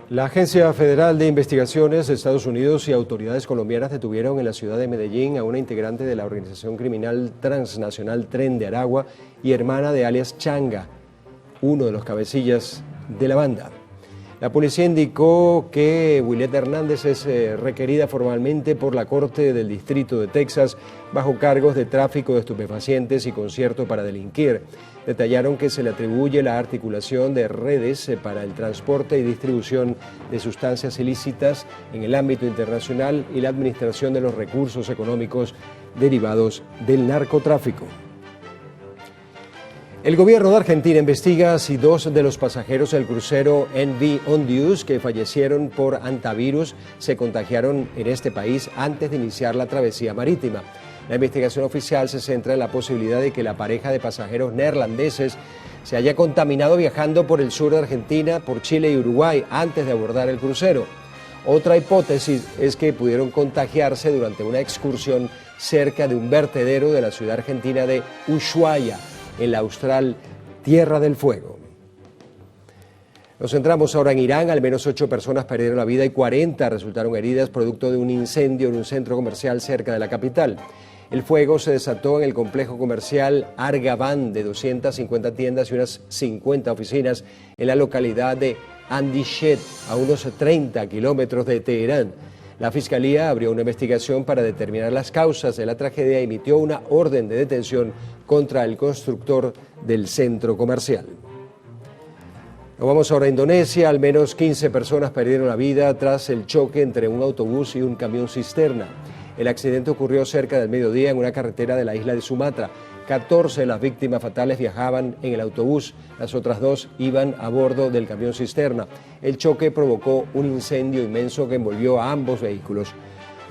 La Agencia Federal de Investigaciones de Estados Unidos y autoridades colombianas detuvieron en la ciudad de Medellín a una integrante de la organización criminal transnacional Tren de Aragua y hermana de alias Changa, uno de los cabecillas de la banda. La policía indicó que Julieta Hernández es requerida formalmente por la Corte del Distrito de Texas bajo cargos de tráfico de estupefacientes y concierto para delinquir. Detallaron que se le atribuye la articulación de redes para el transporte y distribución de sustancias ilícitas en el ámbito internacional y la administración de los recursos económicos derivados del narcotráfico. El gobierno de Argentina investiga si 2 de los pasajeros del crucero NV Ondius que fallecieron por antivirus se contagiaron en este país antes de iniciar la travesía marítima. La investigación oficial se centra en la posibilidad de que la pareja de pasajeros neerlandeses se haya contaminado viajando por el sur de Argentina, por Chile y Uruguay antes de abordar el crucero. Otra hipótesis es que pudieron contagiarse durante una excursión cerca de un vertedero de la ciudad argentina de Ushuaia, en la austral Tierra del Fuego. Nos centramos ahora en Irán. Al menos 8 personas perdieron la vida y 40 resultaron heridas producto de un incendio en un centro comercial cerca de la capital. El fuego se desató en el complejo comercial Argaban de 250 tiendas y unas 50 oficinas en la localidad de Andishet, a unos 30 kilómetros de Teherán. La Fiscalía abrió una investigación para determinar las causas de la tragedia y emitió una orden de detención contra el constructor del centro comercial. Nos vamos ahora a Indonesia. Al menos 15 personas perdieron la vida tras el choque entre un autobús y un camión cisterna. El accidente ocurrió cerca del mediodía en una carretera de la isla de Sumatra. 14 de las víctimas fatales viajaban en el autobús, las otras 2 iban a bordo del camión cisterna. El choque provocó un incendio inmenso que envolvió a ambos vehículos.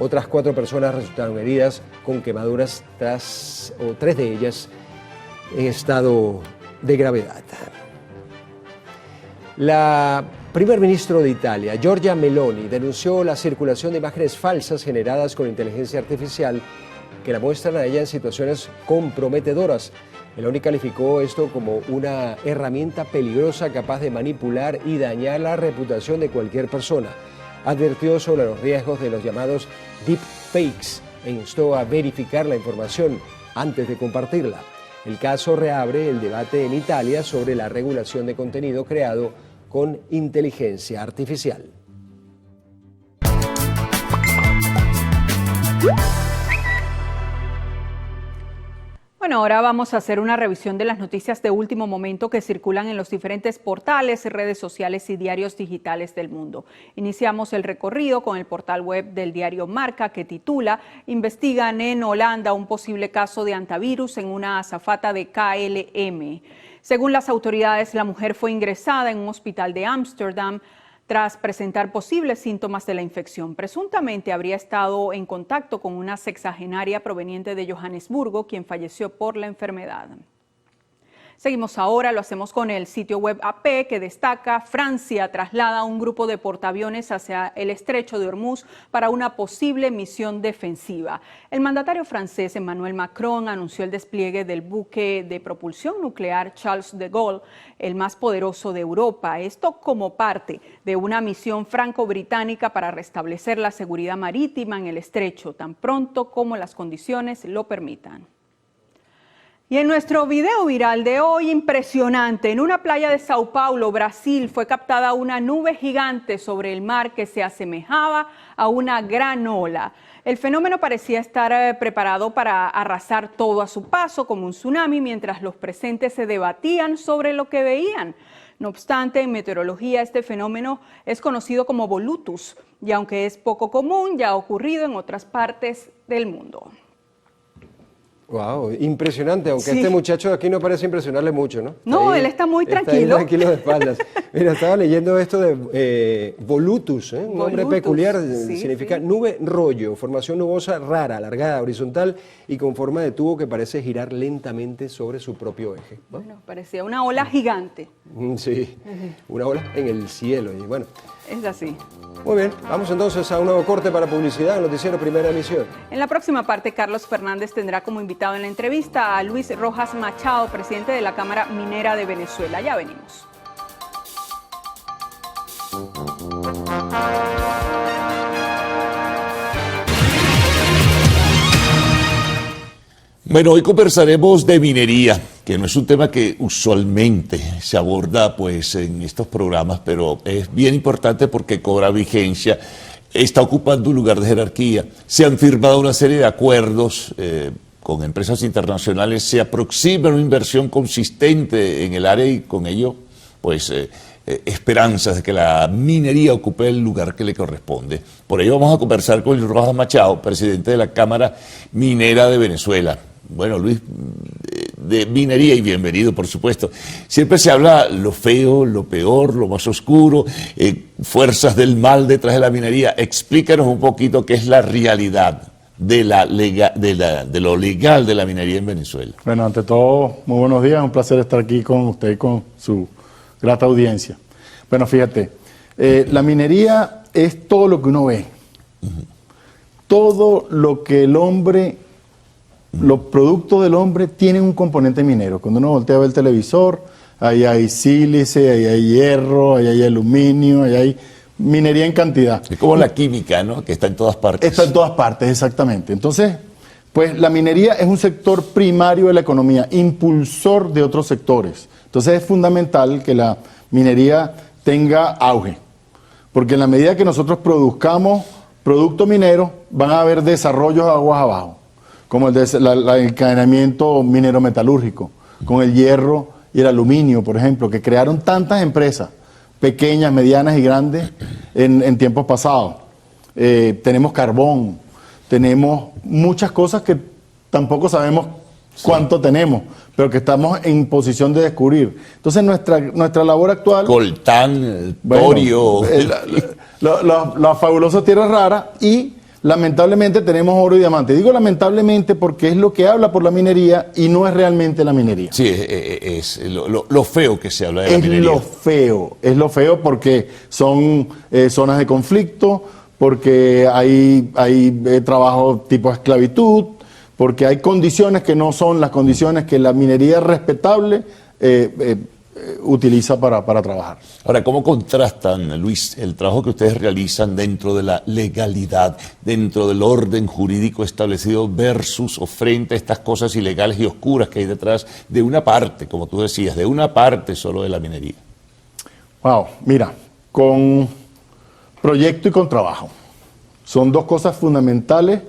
Otras 4 personas resultaron heridas con quemaduras, 3 de ellas en estado de gravedad. La primer ministro de Italia, Giorgia Meloni, denunció la circulación de imágenes falsas generadas con inteligencia artificial que la muestran a ella en situaciones comprometedoras. Meloni calificó esto como una herramienta peligrosa capaz de manipular y dañar la reputación de cualquier persona. Advirtió sobre los riesgos de los llamados deepfakes e instó a verificar la información antes de compartirla. El caso reabre el debate en Italia sobre la regulación de contenido creado con inteligencia artificial. Bueno, ahora vamos a hacer una revisión de las noticias de último momento que circulan en los diferentes portales, redes sociales y diarios digitales del mundo. Iniciamos el recorrido con el portal web del diario Marca, que titula: investigan en Holanda un posible caso de antivirus en una azafata de KLM. Según las autoridades, la mujer fue ingresada en un hospital de Ámsterdam tras presentar posibles síntomas de la infección. Presuntamente habría estado en contacto con una sexagenaria proveniente de Johannesburgo, quien falleció por la enfermedad. Seguimos ahora, lo hacemos con el sitio web AP, que destaca: Francia traslada un grupo de portaaviones hacia el estrecho de Hormuz para una posible misión defensiva. El mandatario francés Emmanuel Macron anunció el despliegue del buque de propulsión nuclear Charles de Gaulle, el más poderoso de Europa. Esto como parte de una misión franco-británica para restablecer la seguridad marítima en el estrecho, tan pronto como las condiciones lo permitan. Y en nuestro video viral de hoy, impresionante, en una playa de Sao Paulo, Brasil, fue captada una nube gigante sobre el mar que se asemejaba a una gran ola. El fenómeno parecía estar preparado para arrasar todo a su paso como un tsunami, mientras los presentes se debatían sobre lo que veían. No obstante, en meteorología este fenómeno es conocido como volutus, y aunque es poco común, ya ha ocurrido en otras partes del mundo. Wow, impresionante, aunque Sí. este muchacho de aquí no parece impresionarle mucho, ¿no? No, él está muy Está ahí tranquilo. tranquilo de espaldas. Mira, estaba leyendo esto de volutus, un nombre Volutus, peculiar, sí, significa nube rollo, formación nubosa rara, alargada, horizontal y con forma de tubo que parece girar lentamente sobre su propio eje, ¿no? Bueno, parecía una ola gigante. Sí, una ola en el cielo y bueno. Es así. Muy bien, vamos entonces a un nuevo corte para publicidad, noticiero Primera Emisión. En la próxima parte, Carlos Fernández tendrá como invitado en la entrevista a Luis Rojas Machado, presidente de la Cámara Minera de Venezuela. Ya venimos. Bueno, hoy conversaremos de minería, que no es un tema que usualmente se aborda pues en estos programas, pero es bien importante porque cobra vigencia, está ocupando un lugar de jerarquía. Se han firmado una serie de acuerdos con empresas internacionales, se aproxima una inversión consistente en el área y con ello pues esperanzas de que la minería ocupe el lugar que le corresponde. Por ello vamos a conversar con Luis Rojas Machado, presidente de la Cámara Minera de Venezuela. Bueno, Luis, de minería, y bienvenido, por supuesto. Siempre se habla lo feo, lo peor, lo más oscuro, fuerzas del mal detrás de la minería. Explícanos un poquito qué es la realidad de lo legal de la minería en Venezuela. Bueno, ante todo, muy buenos días, un placer estar aquí con usted y con su grata audiencia. Bueno, fíjate, la minería es todo lo que uno ve, todo lo que el hombre, los productos del hombre tienen un componente minero. Cuando uno voltea a ver el televisor, ahí hay sílice, ahí hay hierro, ahí hay aluminio, ahí hay minería en cantidad. Es como la química, ¿no? Que está en todas partes. Está en todas partes, exactamente. Entonces, pues la minería es un sector primario de la economía, impulsor de otros sectores. Entonces es fundamental que la minería tenga auge, porque en la medida que nosotros produzcamos producto minero, van a haber desarrollos aguas abajo, como el encadenamiento minero metalúrgico, con el hierro y el aluminio, por ejemplo, que crearon tantas empresas, pequeñas, medianas y grandes, en tiempos pasados. Tenemos carbón, tenemos muchas cosas que tampoco sabemos cuánto tenemos, pero que estamos en posición de descubrir. Entonces nuestra labor actual... Coltán, torio... Las fabulosas tierras raras y lamentablemente tenemos oro y diamante. Digo lamentablemente porque es lo que habla por la minería y no es realmente la minería. Sí, es lo feo que se habla de la minería. Es lo feo porque son zonas de conflicto, porque hay trabajo tipo esclavitud, porque hay condiciones que no son las condiciones que la minería respetable utiliza para trabajar. Ahora, ¿cómo contrastan, Luis, el trabajo que ustedes realizan dentro de la legalidad, dentro del orden jurídico establecido versus o frente a estas cosas ilegales y oscuras que hay detrás de una parte, como tú decías, de una parte solo de la minería? Wow, mira, con proyecto y con trabajo. Son dos cosas fundamentales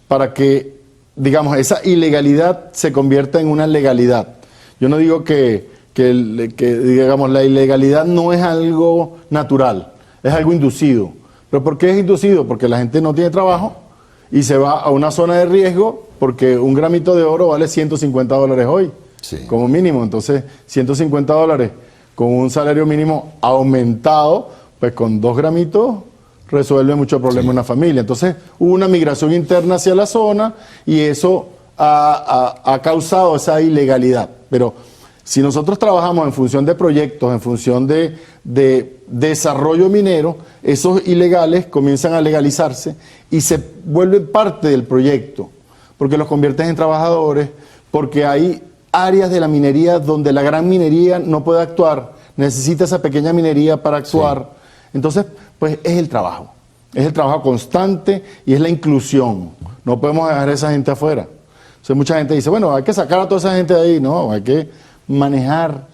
para que, digamos, esa ilegalidad se convierta en una legalidad. Yo no digo que digamos, la ilegalidad no es algo natural, es algo inducido. ¿Pero por qué es inducido? Porque la gente no tiene trabajo y se va a una zona de riesgo porque un gramito de oro vale $150 hoy, como mínimo. Entonces, $150 con un salario mínimo aumentado, pues con 2 gramitos resuelve mucho problema en una familia. Entonces, hubo una migración interna hacia la zona y eso ha causado esa ilegalidad. Pero si nosotros trabajamos en función de proyectos, en función de desarrollo minero, esos ilegales comienzan a legalizarse y se vuelven parte del proyecto, porque los convierten en trabajadores, porque hay áreas de la minería donde la gran minería no puede actuar, necesita esa pequeña minería para actuar. Entonces, pues es el trabajo constante y es la inclusión. No podemos dejar a esa gente afuera. Entonces mucha gente dice, bueno, hay que sacar a toda esa gente de ahí. No, hay que manejar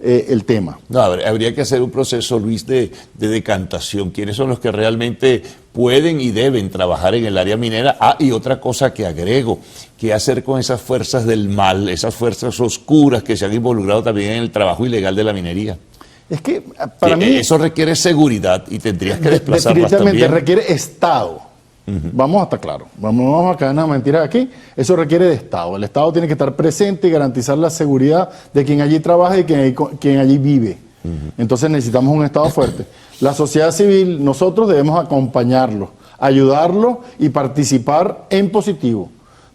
el tema. No, habría que hacer un proceso, Luis, de decantación. ¿Quiénes son los que realmente pueden y deben trabajar en el área minera? Ah, y otra cosa que agrego, ¿qué hacer con esas fuerzas del mal, esas fuerzas oscuras que se han involucrado también en el trabajo ilegal de la minería? Es que para mí... Eso requiere seguridad y tendrías que desplazarlas definitivamente también. Requiere Estado. Vamos a estar claros, vamos a caer en las mentiras aquí. Eso requiere de Estado. El Estado tiene que estar presente y garantizar la seguridad de quien allí trabaja y quien allí vive. Entonces necesitamos un Estado fuerte. La sociedad civil, nosotros debemos acompañarlo, ayudarlo y participar en positivo.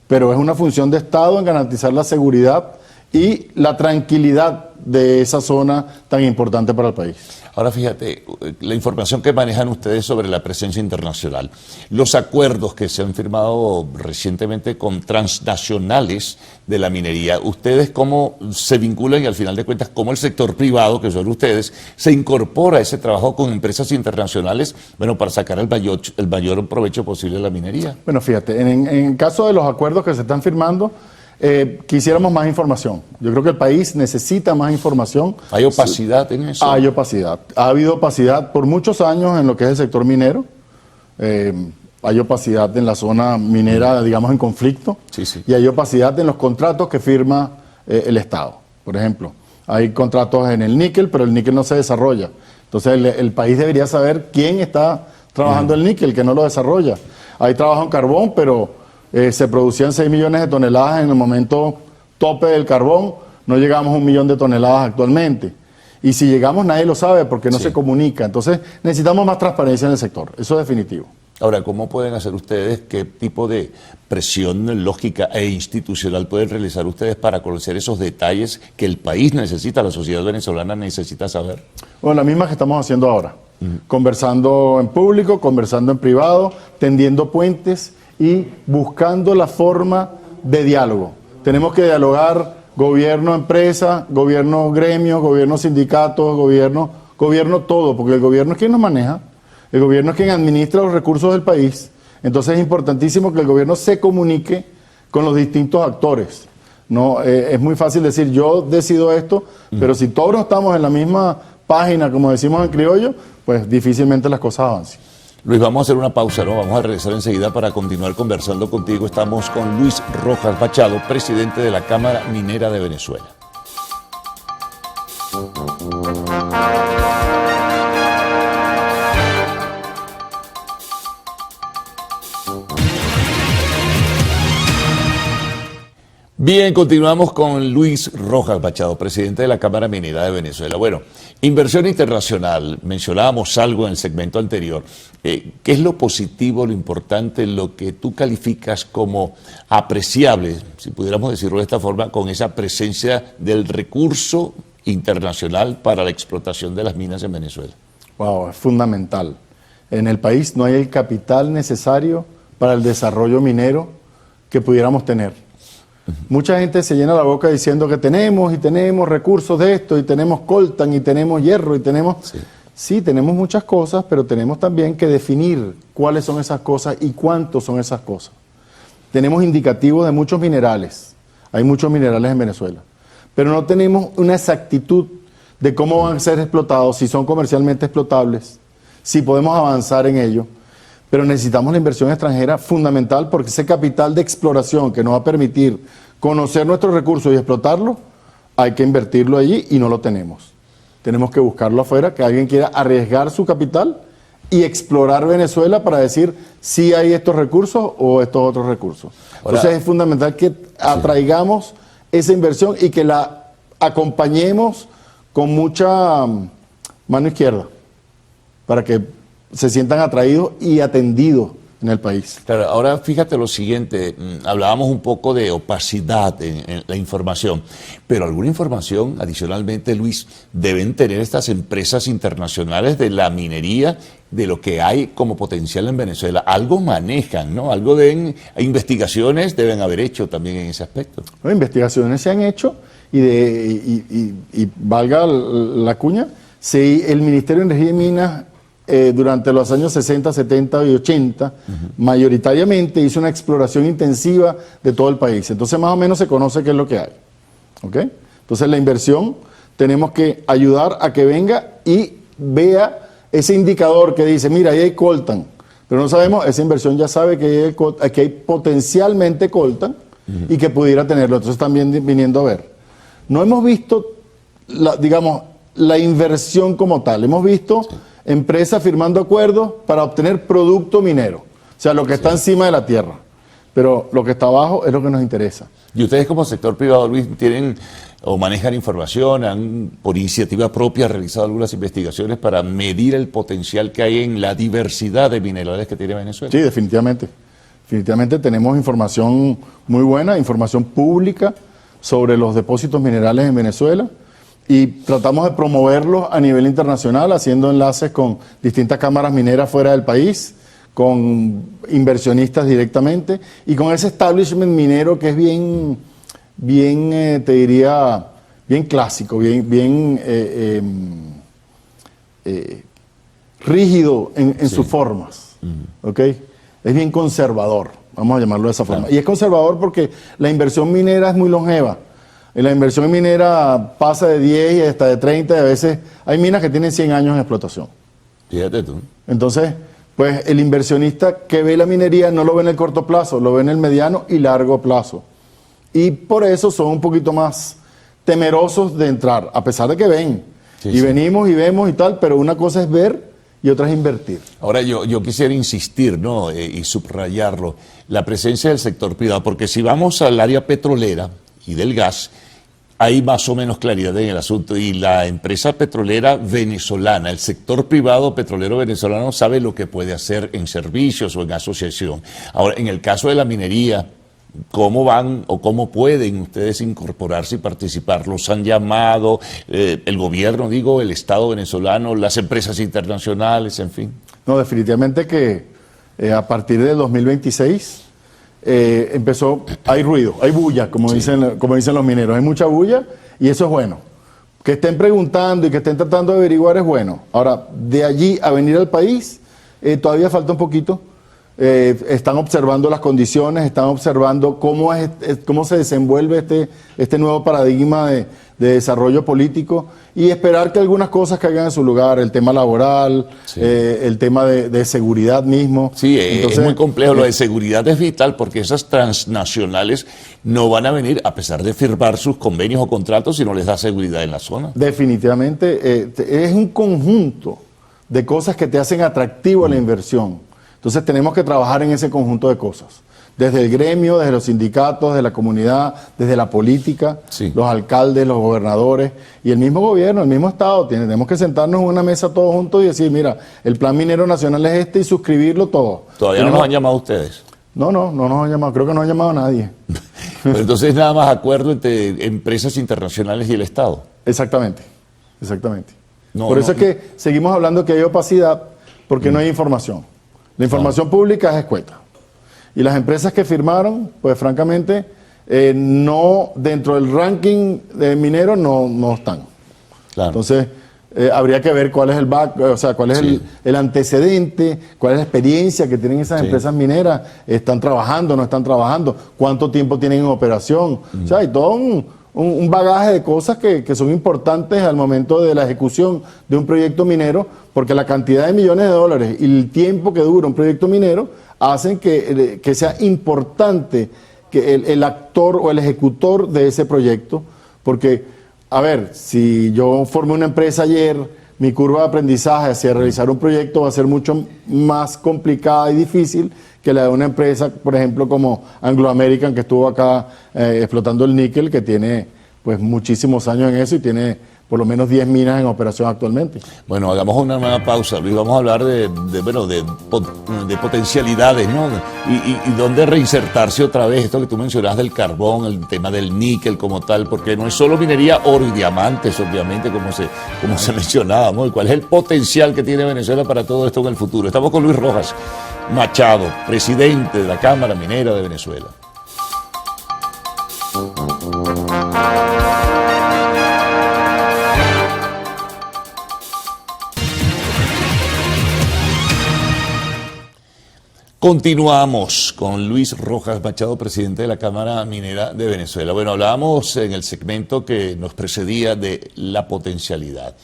Pero es una función de Estado en garantizar la seguridad y la tranquilidad de esa zona tan importante para el país. Ahora fíjate, la información que manejan ustedes sobre la presencia internacional, los acuerdos que se han firmado recientemente con transnacionales de la minería, ¿ustedes cómo se vinculan y al final de cuentas cómo el sector privado, que son ustedes, se incorpora a ese trabajo con empresas internacionales, bueno, para sacar el mayor provecho posible de la minería? Bueno, fíjate, en caso de los acuerdos que se están firmando, quisiéramos más información. Yo creo que el país necesita más información. ¿Hay opacidad en eso? Hay opacidad. Ha habido opacidad por muchos años en lo que es el sector minero. Hay opacidad en la zona minera, digamos, en conflicto. Sí, sí. Y hay opacidad en los contratos que firma el Estado. Por ejemplo, hay contratos en el níquel, pero el níquel no se desarrolla. Entonces el país debería saber quién está trabajando el níquel, que no lo desarrolla. Hay trabajo en carbón, pero se producían 6 millones de toneladas en el momento tope del carbón, no llegamos a 1 millón de toneladas actualmente. Y si llegamos nadie lo sabe porque no se comunica. Entonces necesitamos más transparencia en el sector, eso es definitivo. Ahora, ¿cómo pueden hacer ustedes, qué tipo de presión lógica e institucional pueden realizar ustedes para conocer esos detalles que el país necesita, la sociedad venezolana necesita saber? Bueno, la misma que estamos haciendo ahora, conversando en público, conversando en privado, tendiendo puentes y buscando la forma de diálogo. Tenemos que dialogar gobierno, empresa, gobierno, gremio, gobierno, sindicatos, gobierno todo, porque el gobierno es quien nos maneja, el gobierno es quien administra los recursos del país. Entonces es importantísimo que el gobierno se comunique con los distintos actores. No, es muy fácil decir yo decido esto, pero si todos no estamos en la misma página, como decimos en criollo, pues difícilmente las cosas avancen. Luis, vamos a hacer una pausa, ¿no? Vamos a regresar enseguida para continuar conversando contigo. Estamos con Luis Rojas Machado, presidente de la Cámara Minera de Venezuela. Bien, continuamos con Luis Rojas Machado, presidente de la Cámara Minera de Venezuela. Bueno, inversión internacional, mencionábamos algo en el segmento anterior. ¿Qué es lo positivo, lo importante, lo que tú calificas como apreciable, si pudiéramos decirlo de esta forma, con esa presencia del recurso internacional para la explotación de las minas en Venezuela? Wow, es fundamental. En el país no hay el capital necesario para el desarrollo minero que pudiéramos tener. Mucha gente se llena la boca diciendo que tenemos recursos de esto, y tenemos coltan, y tenemos hierro, y tenemos... Sí, tenemos muchas cosas, pero tenemos también que definir cuáles son esas cosas y cuántos son esas cosas. Tenemos indicativos de muchos minerales, hay muchos minerales en Venezuela, pero no tenemos una exactitud de cómo van a ser explotados, si son comercialmente explotables, si podemos avanzar en ello. Pero necesitamos la inversión extranjera fundamental, porque ese capital de exploración que nos va a permitir conocer nuestros recursos y explotarlos, hay que invertirlo allí y no lo tenemos. Tenemos que buscarlo afuera, que alguien quiera arriesgar su capital y explorar Venezuela para decir si hay estos recursos o estos otros recursos. Entonces es fundamental que atraigamos esa inversión y que la acompañemos con mucha mano izquierda para que se sientan atraídos y atendidos en el país. Claro, ahora fíjate lo siguiente, hablábamos un poco de opacidad en la información, pero alguna información adicionalmente, Luis, deben tener estas empresas internacionales de la minería, de lo que hay como potencial en Venezuela. Algo manejan, ¿no? Algo de investigaciones deben haber hecho también en ese aspecto. Bueno, investigaciones se han hecho y valga la cuña, el Ministerio de Energía y Minas durante los años 60, 70 y 80, mayoritariamente hizo una exploración intensiva de todo el país. Entonces más o menos se conoce qué es lo que hay. ¿Ok? Entonces la inversión tenemos que ayudar a que venga y vea ese indicador que dice, mira, ahí hay coltan, pero no sabemos, esa inversión ya sabe que hay potencialmente coltan y que pudiera tenerlo. Entonces también viniendo a ver. No hemos visto, la inversión como tal, hemos visto empresas firmando acuerdos para obtener producto minero, o sea, lo que está encima de la tierra, pero lo que está abajo es lo que nos interesa. Y ustedes como sector privado, Luis, tienen o manejan información, han por iniciativa propia realizado algunas investigaciones para medir el potencial que hay en la diversidad de minerales que tiene Venezuela. Sí, definitivamente. Definitivamente tenemos información muy buena, información pública, sobre los depósitos minerales en Venezuela y tratamos de promoverlos a nivel internacional, haciendo enlaces con distintas cámaras mineras fuera del país, con inversionistas directamente y con ese establishment minero que es bien, te diría, bien clásico, bien rígido en sus formas, ¿ok? Es bien conservador, vamos a llamarlo de esa forma. Y es conservador porque la inversión minera es muy longeva. La inversión minera pasa de 10 y hasta de 30, y a veces hay minas que tienen 100 años en explotación. Fíjate tú. Entonces, pues el inversionista que ve la minería no lo ve en el corto plazo, lo ve en el mediano y largo plazo. Y por eso son un poquito más temerosos de entrar, a pesar de que ven. Y venimos y vemos y tal, pero una cosa es ver y otra es invertir. Ahora yo quisiera insistir, ¿no? Y subrayarlo, la presencia del sector privado, porque si vamos al área petrolera y del gas, hay más o menos claridad en el asunto y la empresa petrolera venezolana, el sector privado petrolero venezolano sabe lo que puede hacer en servicios o en asociación. Ahora, en el caso de la minería, ¿cómo van o cómo pueden ustedes incorporarse y participar? ¿Los han llamado el gobierno, digo, el Estado venezolano, las empresas internacionales, en fin? No, definitivamente que a partir del 2026 empezó, hay ruido, hay bulla, como dicen los mineros, hay mucha bulla y eso es bueno. Que estén preguntando y que estén tratando de averiguar es bueno. Ahora, de allí a venir al país, todavía falta un poquito. Están observando las condiciones, están observando cómo se desenvuelve este nuevo paradigma de desarrollo político y esperar que algunas cosas caigan en su lugar, el tema laboral, el tema de seguridad mismo. Sí, entonces, es muy complejo, lo de seguridad es vital porque esas transnacionales no van a venir a pesar de firmar sus convenios o contratos si no les da seguridad en la zona. Definitivamente, es un conjunto de cosas que te hacen atractivo a la inversión. Entonces tenemos que trabajar en ese conjunto de cosas. Desde el gremio, desde los sindicatos, desde la comunidad, desde la política, los alcaldes, los gobernadores y el mismo gobierno, el mismo Estado. Tenemos que sentarnos en una mesa todos juntos y decir, mira, el Plan Minero Nacional es este y suscribirlo todo. ¿Todavía no nos han llamado ustedes? No nos han llamado. Creo que no han llamado a nadie. Pero entonces nada más acuerdo entre empresas internacionales y el Estado. Exactamente. Por eso es que seguimos hablando que hay opacidad porque no hay información. La información pública es escueta. Y las empresas que firmaron, pues francamente, no dentro del ranking de mineros no están. Claro. Entonces, habría que ver cuál es cuál es el antecedente, cuál es la experiencia que tienen esas empresas mineras. ¿Están trabajando, no están trabajando? ¿Cuánto tiempo tienen en operación? O sea, hay todo un bagaje de cosas que son importantes al momento de la ejecución de un proyecto minero, porque la cantidad de millones de dólares y el tiempo que dura un proyecto minero hacen que sea importante que el actor o el ejecutor de ese proyecto, porque, a ver, si yo formé una empresa ayer, mi curva de aprendizaje hacia realizar un proyecto va a ser mucho más complicada y difícil que la de una empresa, por ejemplo, como Anglo American, que estuvo acá explotando el níquel, que tiene pues muchísimos años en eso y tiene por lo menos 10 minas en operación actualmente. Bueno, hagamos una nueva pausa, Luis. Vamos a hablar de potencialidades, ¿no? Y dónde reinsertarse otra vez, esto que tú mencionabas del carbón, el tema del níquel como tal, porque no es solo minería, oro y diamantes, obviamente, como se mencionaba, ¿no? Y cuál es el potencial que tiene Venezuela para todo esto en el futuro. Estamos con Luis Rojas Machado, presidente de la Cámara Minera de Venezuela. Continuamos con Luis Rojas Machado, presidente de la Cámara Minera de Venezuela. Bueno, hablábamos en el segmento que nos precedía de la potencialidad.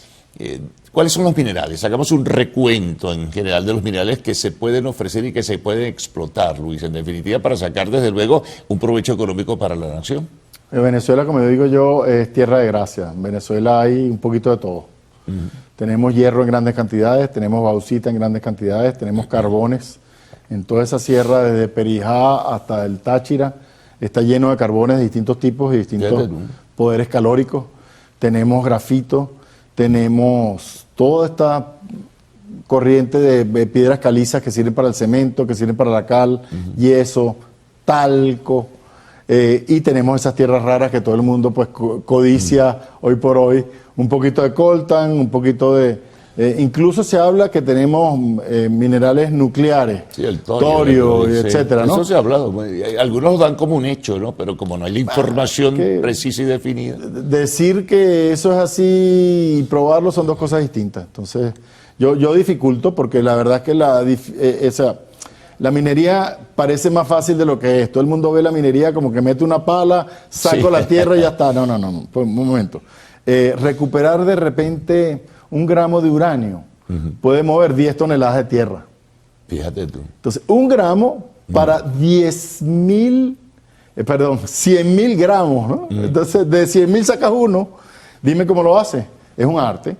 ¿Cuáles son los minerales? Hagamos un recuento en general de los minerales que se pueden ofrecer y que se pueden explotar, Luis, en definitiva, para sacar desde luego un provecho económico para la nación. En Venezuela, como digo yo, es tierra de gracia. En Venezuela hay un poquito de todo. Tenemos hierro en grandes cantidades, tenemos bauxita en grandes cantidades, tenemos carbones. En toda esa sierra, desde Perijá hasta el Táchira, está lleno de carbones de distintos tipos y distintos poderes calóricos. Tenemos grafito, tenemos toda esta corriente de piedras calizas que sirven para el cemento, que sirven para la cal, yeso, talco. y tenemos esas tierras raras que todo el mundo pues codicia hoy por hoy, un poquito de coltan, un poquito de... incluso se habla que tenemos minerales nucleares, Sí, el torio, sí. etcétera, ¿no? Eso se ha hablado. Algunos lo dan como un hecho, ¿no? Pero como no hay la información precisa y definida. Decir que eso es así y probarlo son dos cosas distintas. Entonces, yo dificulto porque la verdad es que la minería parece más fácil de lo que es. Todo el mundo ve la minería como que mete una pala, saco la tierra y ya está. No. Pues, un momento. Recuperar de repente 1 gramo de uranio puede mover 10 toneladas de tierra. Fíjate tú. Entonces, 1 gramo para 100.000 gramos, ¿no? Entonces, de 100.000 sacas uno. Dime cómo lo hace. Es un arte.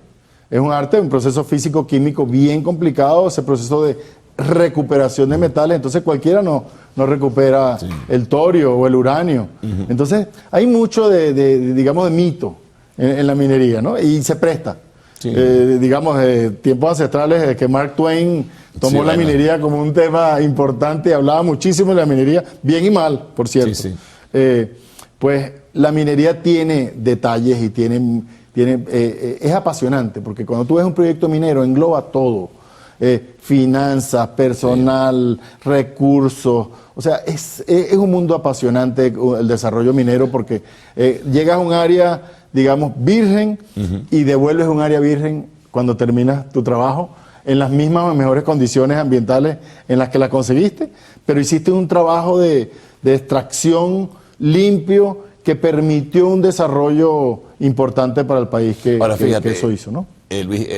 Es un arte, un proceso físico-químico bien complicado, ese proceso de recuperación de metales. Entonces, cualquiera no recupera el torio o el uranio. Entonces, hay mucho digamos, de mito en la minería, ¿no? Y se presta. Digamos, de tiempos ancestrales, de que Mark Twain tomó la minería como un tema importante y hablaba muchísimo de la minería, bien y mal, por cierto. Pues la minería tiene detalles y es apasionante, porque cuando tú ves un proyecto minero engloba todo, finanzas, personal, recursos, o sea, es un mundo apasionante el desarrollo minero, porque llegas a un área, digamos, virgen y devuelves un área virgen cuando terminas tu trabajo en las mismas o mejores condiciones ambientales en las que la conseguiste, pero hiciste un trabajo de extracción limpio que permitió un desarrollo importante para el país que eso hizo, ¿no? Luis,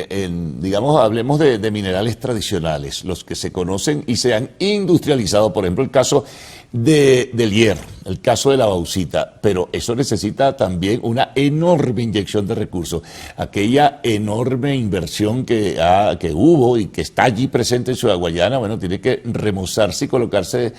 digamos, hablemos de minerales tradicionales, los que se conocen y se han industrializado, por ejemplo, el caso del hierro, el caso de la bauxita, pero eso necesita también una enorme inyección de recursos. Aquella enorme inversión que hubo y que está allí presente en Ciudad Guayana, bueno, tiene que remozarse y colocarse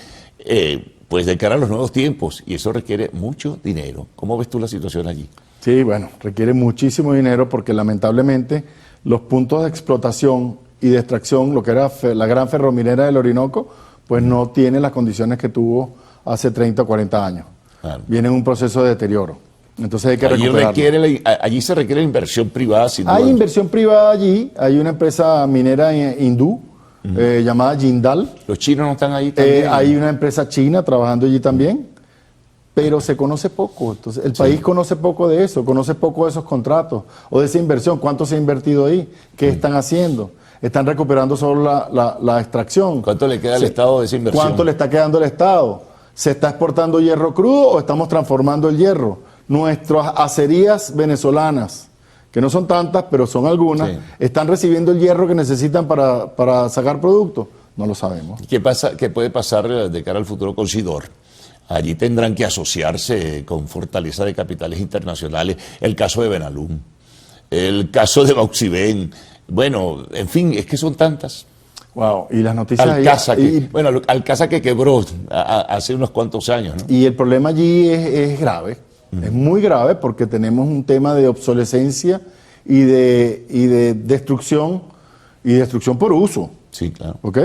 pues de cara a los nuevos tiempos, y eso requiere mucho dinero. ¿Cómo ves tú la situación allí? Sí, bueno, requiere muchísimo dinero porque lamentablemente los puntos de explotación y de extracción, lo que era la gran ferrominera del Orinoco, pues no tiene las condiciones que tuvo hace 30 o 40 años. Claro. Viene en un proceso de deterioro. Entonces hay que recuperarlo. Allí se requiere inversión privada, sin duda. Hay inversión privada allí, hay una empresa minera hindú, llamada Jindal. ¿Los chinos no están ahí también? Hay una empresa china trabajando allí también, pero se conoce poco. Entonces, el país conoce poco de eso, conoce poco de esos contratos o de esa inversión. ¿Cuánto se ha invertido ahí? ¿Qué están haciendo? ¿Están recuperando solo la extracción? ¿Cuánto le queda al Estado de esa inversión? ¿Cuánto le está quedando al Estado? ¿Se está exportando hierro crudo o estamos transformando el hierro? Nuestras acerías venezolanas, que no son tantas, pero son algunas, ¿están recibiendo el hierro que necesitan para sacar productos? No lo sabemos. ¿Qué puede pasar de cara al futuro con Sidor? Allí tendrán que asociarse con fortaleza de capitales internacionales. El caso de Benalum, el caso de Bauxibén. Bueno, en fin, es que son tantas. Wow, y las noticias... Alcasa que quebró hace unos cuantos años, ¿no? Y el problema allí es grave. Es muy grave porque tenemos un tema de obsolescencia y de destrucción por uso. Sí, claro. ¿Ok?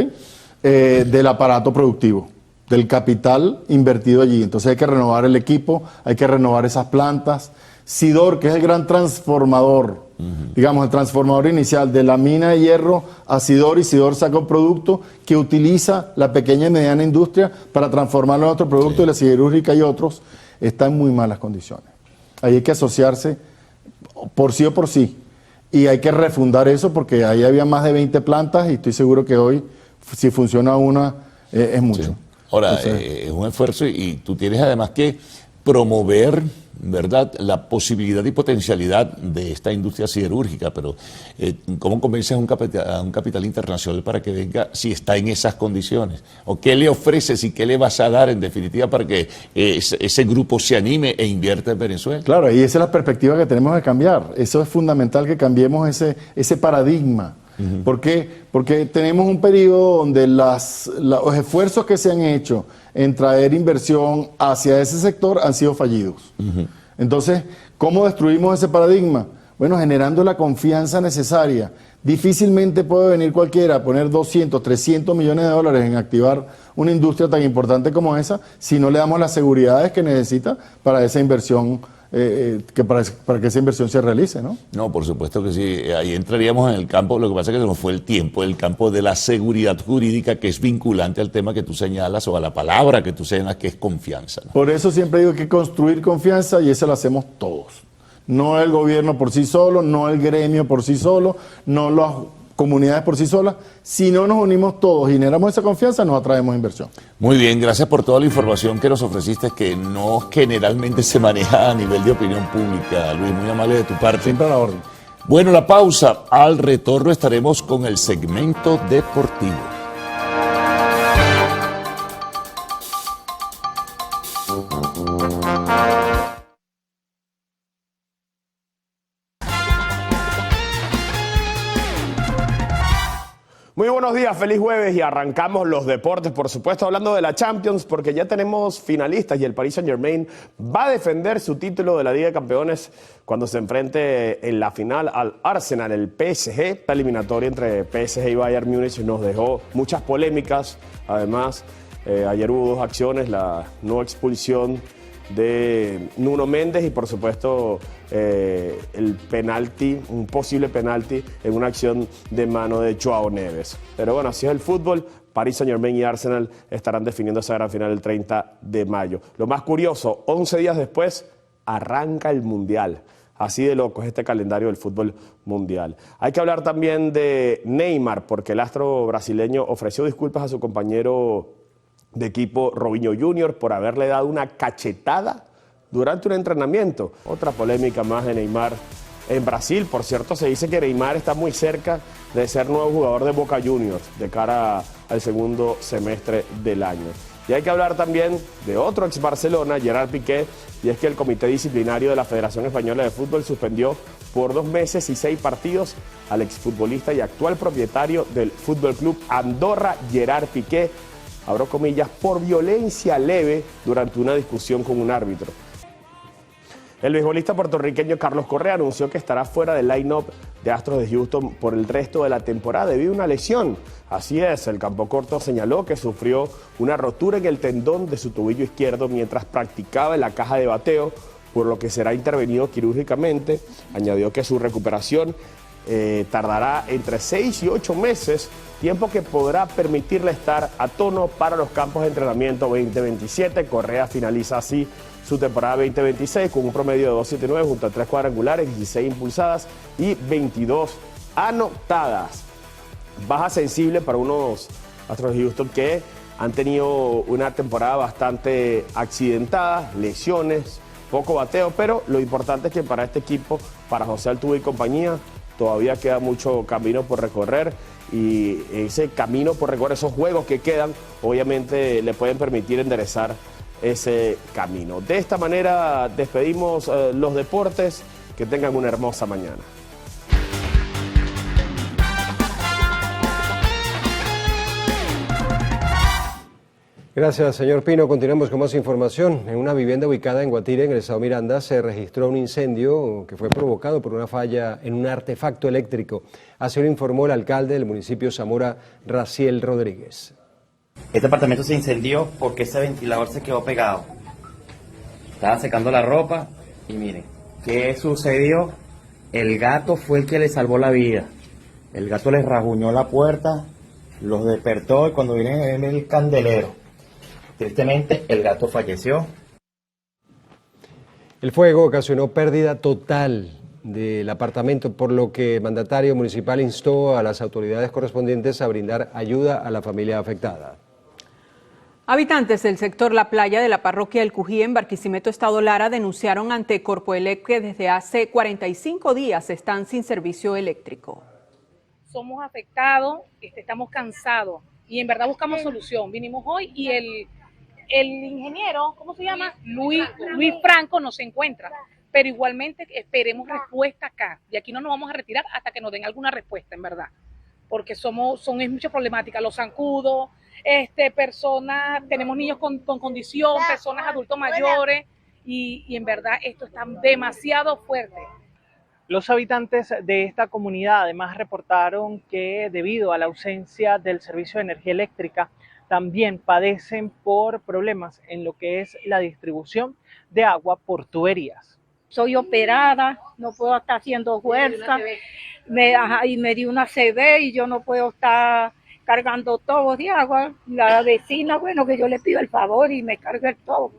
Del aparato productivo, del capital invertido allí. Entonces hay que renovar el equipo, hay que renovar esas plantas. Sidor, que es el gran transformador, digamos, el transformador inicial de la mina de hierro a Sidor, y Sidor saca un producto que utiliza la pequeña y mediana industria para transformarlo en otro producto, y la siderúrgica y otros están en muy malas condiciones. Ahí hay que asociarse por sí o por sí, y hay que refundar eso porque ahí había más de 20 plantas y estoy seguro que hoy, si funciona una, es mucho. Sí. Ahora, es un esfuerzo, y tú tienes además que promover, ¿verdad?, la posibilidad y potencialidad de esta industria siderúrgica, pero ¿cómo convences a un capital internacional para que venga si está en esas condiciones? ¿O qué le ofreces y qué le vas a dar en definitiva para que ese grupo se anime e invierta en Venezuela? Claro, y esa es la perspectiva que tenemos de cambiar. Eso es fundamental, que cambiemos ese paradigma. ¿Por qué? Porque tenemos un periodo donde los esfuerzos que se han hecho en traer inversión hacia ese sector han sido fallidos. Entonces, ¿cómo destruimos ese paradigma? Bueno, generando la confianza necesaria Difícilmente puede venir cualquiera a poner 200, 300 millones de dólares en activar una industria tan importante como esa si no le damos las seguridades que necesita para esa inversión, para que esa inversión se realice, ¿no? No, por supuesto que sí. Ahí entraríamos en el campo, lo que pasa es que se nos fue el tiempo, el campo de la seguridad jurídica que es vinculante al tema que tú señalas o a la palabra que tú señalas que es confianza, ¿no? Por eso siempre digo que hay que construir confianza y eso lo hacemos todos. No el gobierno por sí solo, no el gremio por sí solo, no las comunidades por sí solas. Si no nos unimos todos y generamos esa confianza, nos atraemos inversión. Muy bien, gracias por toda la información que nos ofreciste, que no generalmente se maneja a nivel de opinión pública. Luis, muy amable de tu parte. Siempre a la orden. Bueno, la pausa. Al retorno estaremos con el segmento deportivo. Muy buenos días, feliz jueves y arrancamos los deportes, por supuesto, hablando de la Champions, porque ya tenemos finalistas y el Paris Saint-Germain va a defender su título de la Liga de Campeones cuando se enfrente en la final al Arsenal, el PSG. La eliminatoria entre PSG y Bayern Múnich nos dejó muchas polémicas, además ayer hubo dos acciones, la no expulsión de Nuno Méndez y por supuesto el penalti, un posible penalti en una acción de mano de Joao Neves. Pero bueno, así es el fútbol. Paris Saint-Germain y Arsenal estarán definiendo esa gran final el 30 de mayo. Lo más curioso, 11 días después arranca el Mundial. Así de loco es este calendario del fútbol mundial. Hay que hablar también de Neymar, porque el astro brasileño ofreció disculpas a su compañero de equipo Robinho Jr. por haberle dado una cachetada durante un entrenamiento. Otra polémica más de Neymar en Brasil. Por cierto, se dice que Neymar está muy cerca de ser nuevo jugador de Boca Juniors de cara al segundo semestre del año. Y hay que hablar también de otro ex Barcelona, Gerard Piqué, y es que el Comité Disciplinario de la Federación Española de Fútbol suspendió por 2 meses y 6 partidos al exfutbolista y actual propietario del Fútbol Club Andorra, Gerard Piqué, abro comillas, por violencia leve durante una discusión con un árbitro. El beisbolista puertorriqueño Carlos Correa anunció que estará fuera del line-up de Astros de Houston por el resto de la temporada debido a una lesión. Así es, el campo corto señaló que sufrió una rotura en el tendón de su tobillo izquierdo mientras practicaba en la caja de bateo, por lo que será intervenido quirúrgicamente. Añadió que su recuperación tardará entre 6 y 8 meses, tiempo que podrá permitirle estar a tono para los campos de entrenamiento 2027. Correa finaliza así su temporada 2026 con un promedio de 2.79 junto a 3 cuadrangulares, 16 impulsadas y 22 anotadas. Baja sensible para unos Astros de Houston que han tenido una temporada bastante accidentada, lesiones, poco bateo, pero lo importante es que para este equipo, para José Altuve y compañía, todavía queda mucho camino por recorrer y ese camino por recorrer, esos juegos que quedan, obviamente le pueden permitir enderezar ese camino. De esta manera despedimos los deportes. Que tengan una hermosa mañana. Gracias, señor Pino. Continuamos con más información. En una vivienda ubicada en Guatire, en el estado Miranda, se registró un incendio que fue provocado por una falla en un artefacto eléctrico. Así lo informó el alcalde del municipio Zamora, Raciel Rodríguez. Este apartamento se incendió porque ese ventilador se quedó pegado. Estaba secando la ropa y miren, ¿qué sucedió? El gato fue el que le salvó la vida. El gato les rasguñó la puerta, los despertó y cuando vienen a ver el candelero, tristemente el gato falleció. El fuego ocasionó pérdida total del apartamento, por lo que el mandatario municipal instó a las autoridades correspondientes a brindar ayuda a la familia afectada. Habitantes del sector La Playa de la parroquia El Cují en Barquisimeto, Estado Lara, denunciaron ante Corpoelec que desde hace 45 días están sin servicio eléctrico. Somos afectados, estamos cansados y en verdad buscamos solución. Vinimos hoy y el ingeniero, ¿cómo se llama? Luis Franco no se encuentra, pero igualmente esperemos respuesta acá. Y aquí no nos vamos a retirar hasta que nos den alguna respuesta, en verdad, porque es mucha problemática, los zancudos, personas, tenemos niños con condición, personas adultos mayores y en verdad esto está demasiado fuerte. Los habitantes de esta comunidad además reportaron que debido a la ausencia del servicio de energía eléctrica, también padecen por problemas en lo que es la distribución de agua por tuberías. Soy operada, no puedo estar haciendo fuerza, y me dio una CB y yo no puedo estar cargando tobos de agua. La vecina, bueno, que yo le pido el favor y me carga el tobo.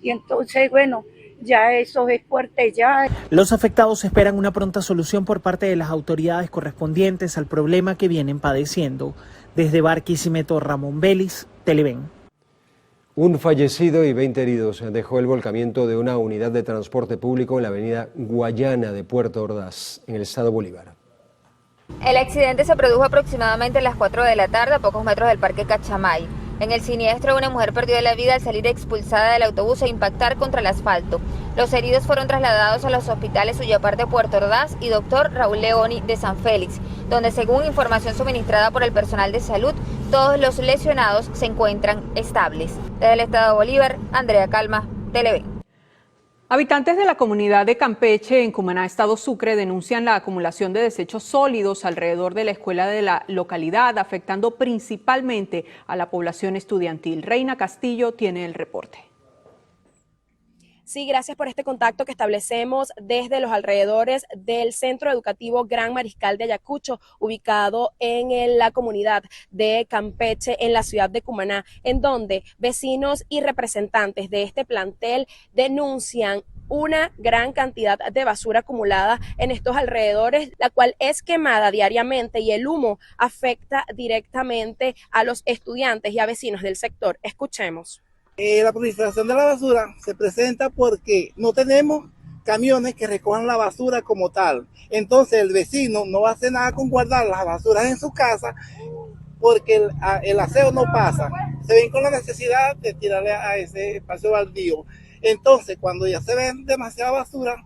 Y entonces, bueno, ya eso es fuerte ya. Los afectados esperan una pronta solución por parte de las autoridades correspondientes al problema que vienen padeciendo. Desde Barquisimeto, Ramón Vélez, Televen. Un fallecido y 20 heridos dejó el volcamiento de una unidad de transporte público en la avenida Guayana de Puerto Ordaz, en el estado Bolívar. El accidente se produjo aproximadamente a las 4 de la tarde a pocos metros del Parque Cachamay. En el siniestro, una mujer perdió la vida al salir expulsada del autobús e impactar contra el asfalto. Los heridos fueron trasladados a los hospitales Ullapar de Puerto Ordaz y Dr. Raúl Leoni de San Félix, donde según información suministrada por el personal de salud, todos los lesionados se encuentran estables. Desde el estado Bolívar, Andrea Calma, Televen. Habitantes de la comunidad de Campeche, en Cumaná, estado Sucre, denuncian la acumulación de desechos sólidos alrededor de la escuela de la localidad, afectando principalmente a la población estudiantil. Reina Castillo tiene el reporte. Sí, gracias por este contacto que establecemos desde los alrededores del Centro Educativo Gran Mariscal de Ayacucho, ubicado en la comunidad de Campeche, en la ciudad de Cumaná, en donde vecinos y representantes de este plantel denuncian una gran cantidad de basura acumulada en estos alrededores, la cual es quemada diariamente y el humo afecta directamente a los estudiantes y a vecinos del sector. Escuchemos. La proliferación de la basura se presenta porque no tenemos camiones que recojan la basura como tal. Entonces el vecino no hace nada con guardar las basuras en su casa porque el aseo no pasa. Se ven con la necesidad de tirarle a ese espacio baldío. Entonces cuando ya se ven demasiada basura,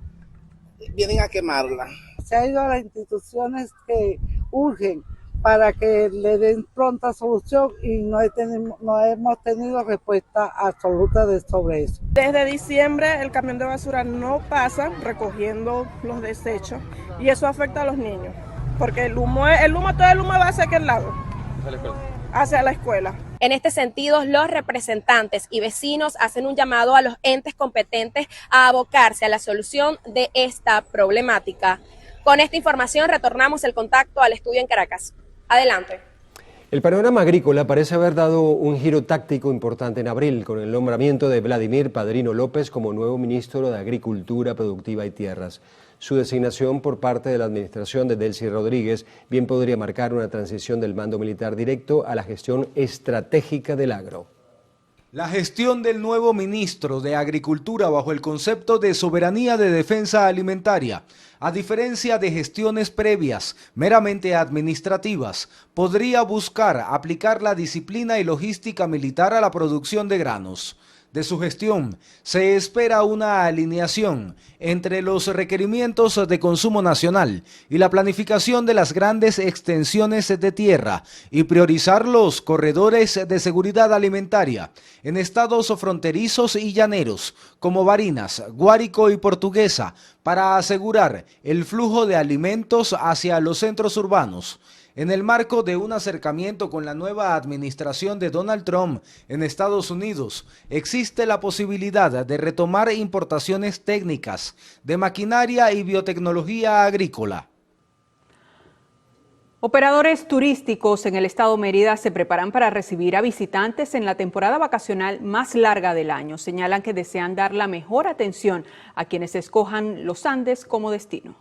vienen a quemarla. Se ha ido a las instituciones que urgen para que le den pronta solución y no hemos tenido respuesta absoluta sobre eso. Desde diciembre el camión de basura no pasa recogiendo los desechos y eso afecta a los niños, porque todo el humo va hacia aquel lado, hacia la escuela. En este sentido, los representantes y vecinos hacen un llamado a los entes competentes a abocarse a la solución de esta problemática. Con esta información retornamos el contacto al estudio en Caracas. Adelante. El panorama agrícola parece haber dado un giro táctico importante en abril con el nombramiento de Vladimir Padrino López como nuevo ministro de Agricultura Productiva y Tierras. Su designación por parte de la administración de Delcy Rodríguez bien podría marcar una transición del mando militar directo a la gestión estratégica del agro. La gestión del nuevo ministro de Agricultura bajo el concepto de soberanía de defensa alimentaria, a diferencia de gestiones previas meramente administrativas, podría buscar aplicar la disciplina y logística militar a la producción de granos. De su gestión se espera una alineación entre los requerimientos de consumo nacional y la planificación de las grandes extensiones de tierra y priorizar los corredores de seguridad alimentaria en estados fronterizos y llaneros como Barinas, Guárico y Portuguesa para asegurar el flujo de alimentos hacia los centros urbanos. En el marco de un acercamiento con la nueva administración de Donald Trump en Estados Unidos, existe la posibilidad de retomar importaciones técnicas de maquinaria y biotecnología agrícola. Operadores turísticos en el estado Mérida se preparan para recibir a visitantes en la temporada vacacional más larga del año. Señalan que desean dar la mejor atención a quienes escojan los Andes como destino.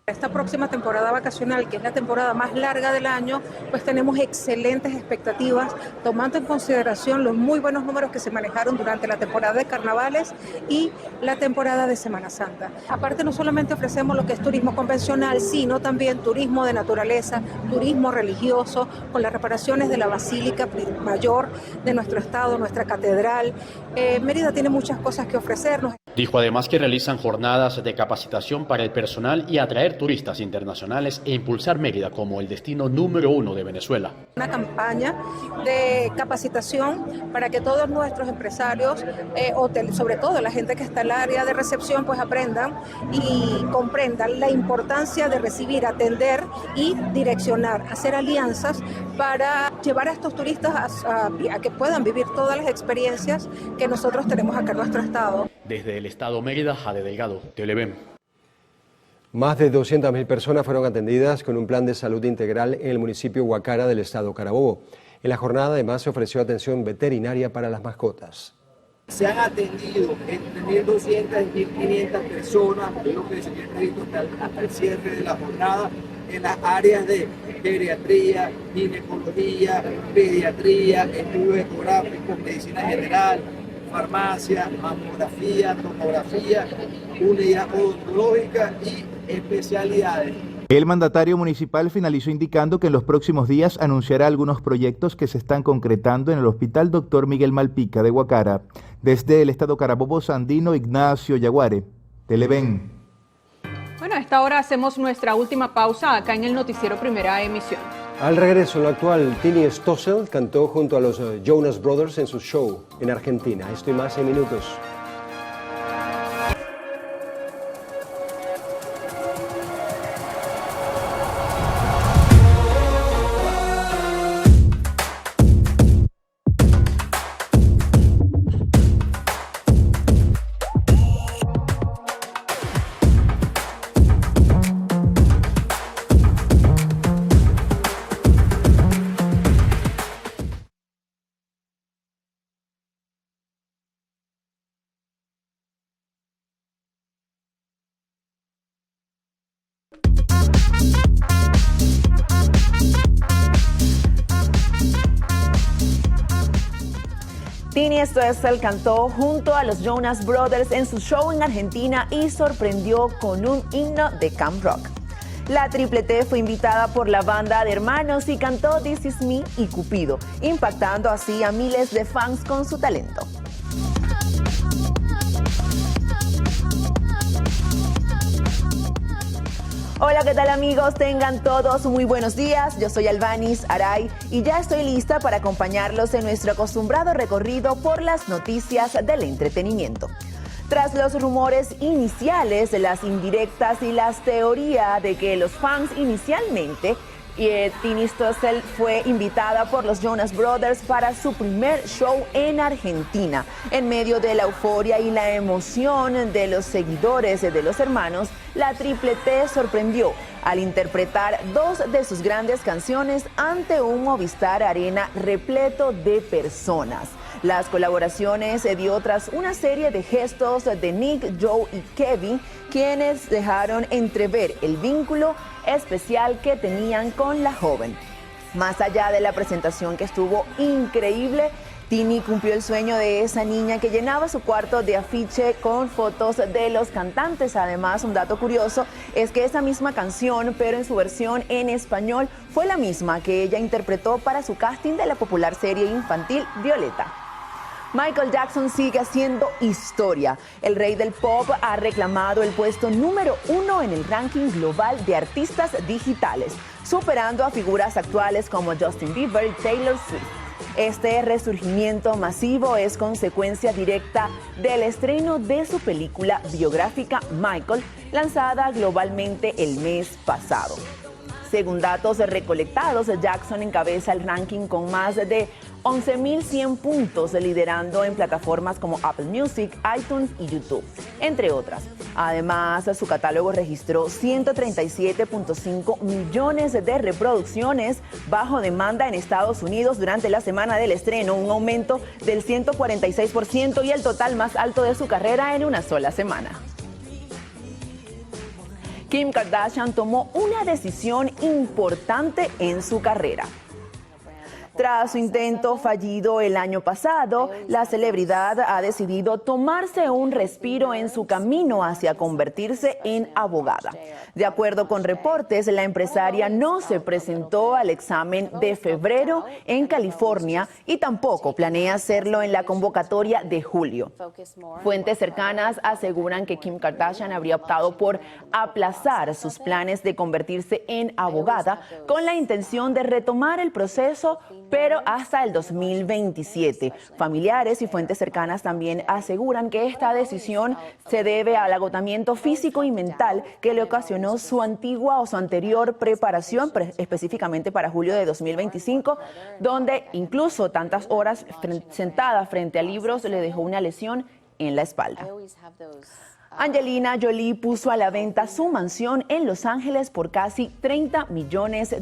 Esta próxima temporada vacacional, que es la temporada más larga del año, pues tenemos excelentes expectativas, tomando en consideración los muy buenos números que se manejaron durante la temporada de carnavales y la temporada de Semana Santa. Aparte, no solamente ofrecemos lo que es turismo convencional, sino también turismo de naturaleza, turismo religioso, con las reparaciones de la Basílica Mayor de nuestro estado, nuestra catedral. Mérida tiene muchas cosas que ofrecernos. Dijo además que realizan jornadas de capacitación para el personal y atraer turistas internacionales e impulsar Mérida como el destino número 1 de Venezuela. Una campaña de capacitación para que todos nuestros empresarios, sobre todo la gente que está en el área de recepción, pues aprendan y comprendan la importancia de recibir, atender y direccionar, hacer alianzas para llevar a estos turistas a que puedan vivir todas las experiencias que nosotros tenemos acá en nuestro estado. Desde el estado Mérida, Jade Delgado, Televen. Más de 200.000 personas fueron atendidas con un plan de salud integral en el municipio Guacara del estado Carabobo. En la jornada además se ofreció atención veterinaria para las mascotas. Se han atendido entre 1.200 y 1.500 personas, es lo que se tiene previsto hasta el cierre de la jornada, en las áreas de geriatría, ginecología, pediatría, estudios ecográficos, medicina general, farmacia, mamografía, tomografía, unidad odontológica y especialidades. El mandatario municipal finalizó indicando que en los próximos días anunciará algunos proyectos que se están concretando en el Hospital Dr. Miguel Malpica de Guacara. Desde el estado Carabobo Sandino, Ignacio Yaguare, Televen. Bueno, a esta hora hacemos nuestra última pausa acá en el noticiero Primera Emisión. Al regreso, en lo actual, Tini Stossel cantó junto a los Jonas Brothers en su show en Argentina. Esto y más en minutos. Tini Stoessel cantó junto a los Jonas Brothers en su show en Argentina y sorprendió con un himno de Camp Rock. La Triple T fue invitada por la banda de hermanos y cantó This Is Me y Cupido, impactando así a miles de fans con su talento. Hola, ¿qué tal amigos? Tengan todos muy buenos días. Yo soy Albanis Aray y ya estoy lista para acompañarlos en nuestro acostumbrado recorrido por las noticias del entretenimiento. Tras los rumores iniciales, las indirectas y las teorías de que los fans inicialmente Tini Stoessel fue invitada por los Jonas Brothers para su primer show en Argentina. En medio de la euforia y la emoción de los seguidores de los hermanos, la Triple T sorprendió al interpretar dos de sus grandes canciones ante un Movistar Arena repleto de personas. Las colaboraciones se dio tras una serie de gestos de Nick, Joe y Kevin, quienes dejaron entrever el vínculo especial que tenían con la joven. Más allá de la presentación, que estuvo increíble, Tini cumplió el sueño de esa niña que llenaba su cuarto de afiche con fotos de los cantantes. Además, un dato curioso es que esa misma canción, pero en su versión en español, fue la misma que ella interpretó para su casting de la popular serie infantil Violeta. Michael Jackson sigue haciendo historia. El rey del pop ha reclamado el puesto número 1 en el ranking global de artistas digitales, superando a figuras actuales como Justin Bieber y Taylor Swift. Este resurgimiento masivo es consecuencia directa del estreno de su película biográfica Michael, lanzada globalmente el mes pasado. Según datos recolectados, Jackson encabeza el ranking con más de 11.100 puntos, liderando en plataformas como Apple Music, iTunes y YouTube, entre otras. Además, su catálogo registró 137.5 millones de reproducciones bajo demanda en Estados Unidos durante la semana del estreno, un aumento del 146% y el total más alto de su carrera en una sola semana. Kim Kardashian tomó una decisión importante en su carrera. Tras su intento fallido el año pasado, la celebridad ha decidido tomarse un respiro en su camino hacia convertirse en abogada. De acuerdo con reportes, la empresaria no se presentó al examen de febrero en California y tampoco planea hacerlo en la convocatoria de julio. Fuentes cercanas aseguran que Kim Kardashian habría optado por aplazar sus planes de convertirse en abogada con la intención de retomar el proceso, pero hasta el 2027. Familiares y fuentes cercanas también aseguran que esta decisión se debe al agotamiento físico y mental que le ocasionó su anterior preparación, específicamente para julio de 2025, donde incluso tantas horas sentada frente a libros le dejó una lesión en la espalda. Angelina Jolie puso a la venta su mansión en Los Ángeles por casi $30 millones.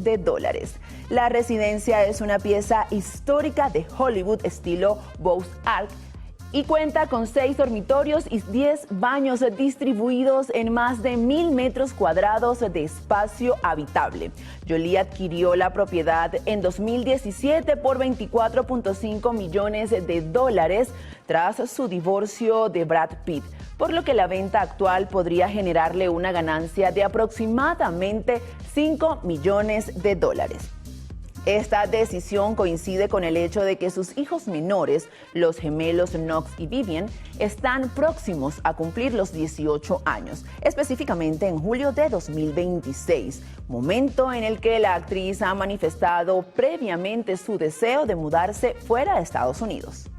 La residencia es una pieza histórica de Hollywood estilo Beaux-Arts y cuenta con 6 dormitorios y 10 baños distribuidos en más de 1,000 metros cuadrados de espacio habitable. Jolie adquirió la propiedad en 2017 por $24.5 millones tras su divorcio de Brad Pitt, por lo que la venta actual podría generarle una ganancia de aproximadamente $5 millones. Esta decisión coincide con el hecho de que sus hijos menores, los gemelos Knox y Vivian, están próximos a cumplir los 18 años, específicamente en julio de 2026, momento en el que la actriz ha manifestado previamente su deseo de mudarse fuera de Estados Unidos.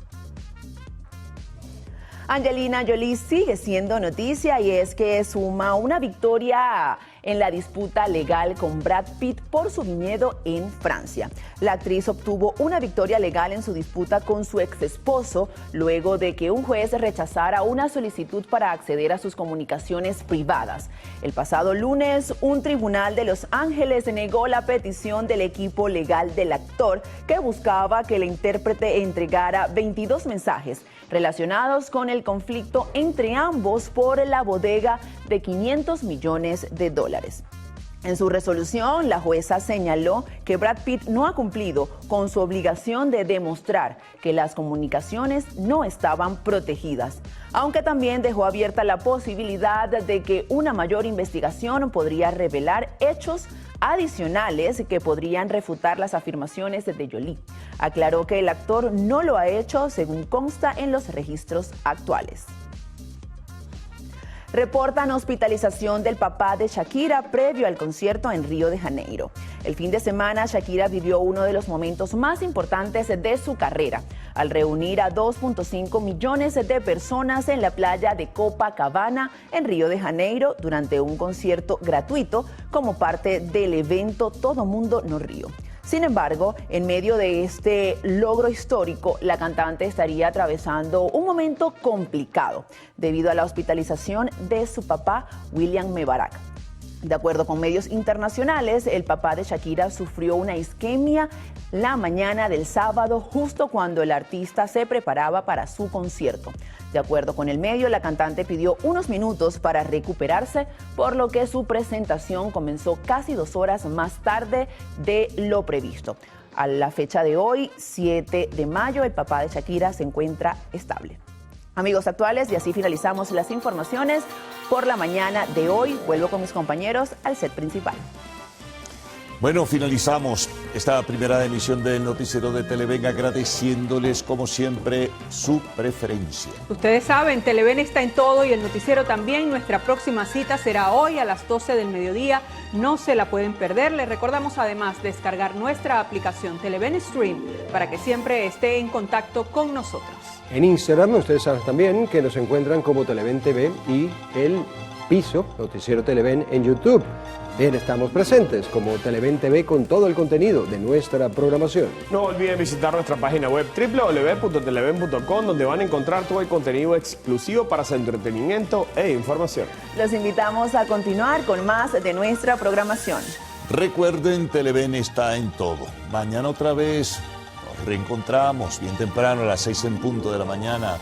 Angelina Jolie sigue siendo noticia y es que suma una victoria en la disputa legal con Brad Pitt por su viñedo en Francia. La actriz obtuvo una victoria legal en su disputa con su ex esposo luego de que un juez rechazara una solicitud para acceder a sus comunicaciones privadas. El pasado lunes, un tribunal de Los Ángeles negó la petición del equipo legal del actor que buscaba que el intérprete entregara 22 mensajes relacionados con el conflicto entre ambos por la bodega de $500 millones. En su resolución, la jueza señaló que Brad Pitt no ha cumplido con su obligación de demostrar que las comunicaciones no estaban protegidas, aunque también dejó abierta la posibilidad de que una mayor investigación podría revelar hechos adicionales que podrían refutar las afirmaciones de Jolie. Aclaró que el actor no lo ha hecho según consta en los registros actuales. Reportan hospitalización del papá de Shakira previo al concierto en Río de Janeiro. El fin de semana, Shakira vivió uno de los momentos más importantes de su carrera, al reunir a 2.5 millones de personas en la playa de Copacabana, en Río de Janeiro, durante un concierto gratuito como parte del evento Todo Mundo No Río. Sin embargo, en medio de este logro histórico, la cantante estaría atravesando un momento complicado debido a la hospitalización de su papá, William Mebarak. De acuerdo con medios internacionales, el papá de Shakira sufrió una isquemia la mañana del sábado, justo cuando el artista se preparaba para su concierto. De acuerdo con el medio, la cantante pidió unos minutos para recuperarse, por lo que su presentación comenzó casi 2 horas más tarde de lo previsto. A la fecha de hoy, 7 de mayo, el papá de Shakira se encuentra estable. Amigos actuales, y así finalizamos las informaciones por la mañana de hoy. Vuelvo con mis compañeros al set principal. Bueno, finalizamos esta primera emisión del noticiero de Televen agradeciéndoles como siempre su preferencia. Ustedes saben, Televen está en todo y el noticiero también. Nuestra próxima cita será hoy a las 12 del mediodía. No se la pueden perder. Les recordamos además descargar nuestra aplicación Televen Stream para que siempre esté en contacto con nosotros. En Instagram ustedes saben también que nos encuentran como Televen TV y el piso Noticiero Televen en YouTube. Bien, estamos presentes como Televen TV con todo el contenido de nuestra programación. No olviden visitar nuestra página web www.televen.com, donde van a encontrar todo el contenido exclusivo para su entretenimiento e información. Los invitamos a continuar con más de nuestra programación. Recuerden, Televen está en todo. Mañana otra vez nos reencontramos bien temprano a las 6 en punto de la mañana.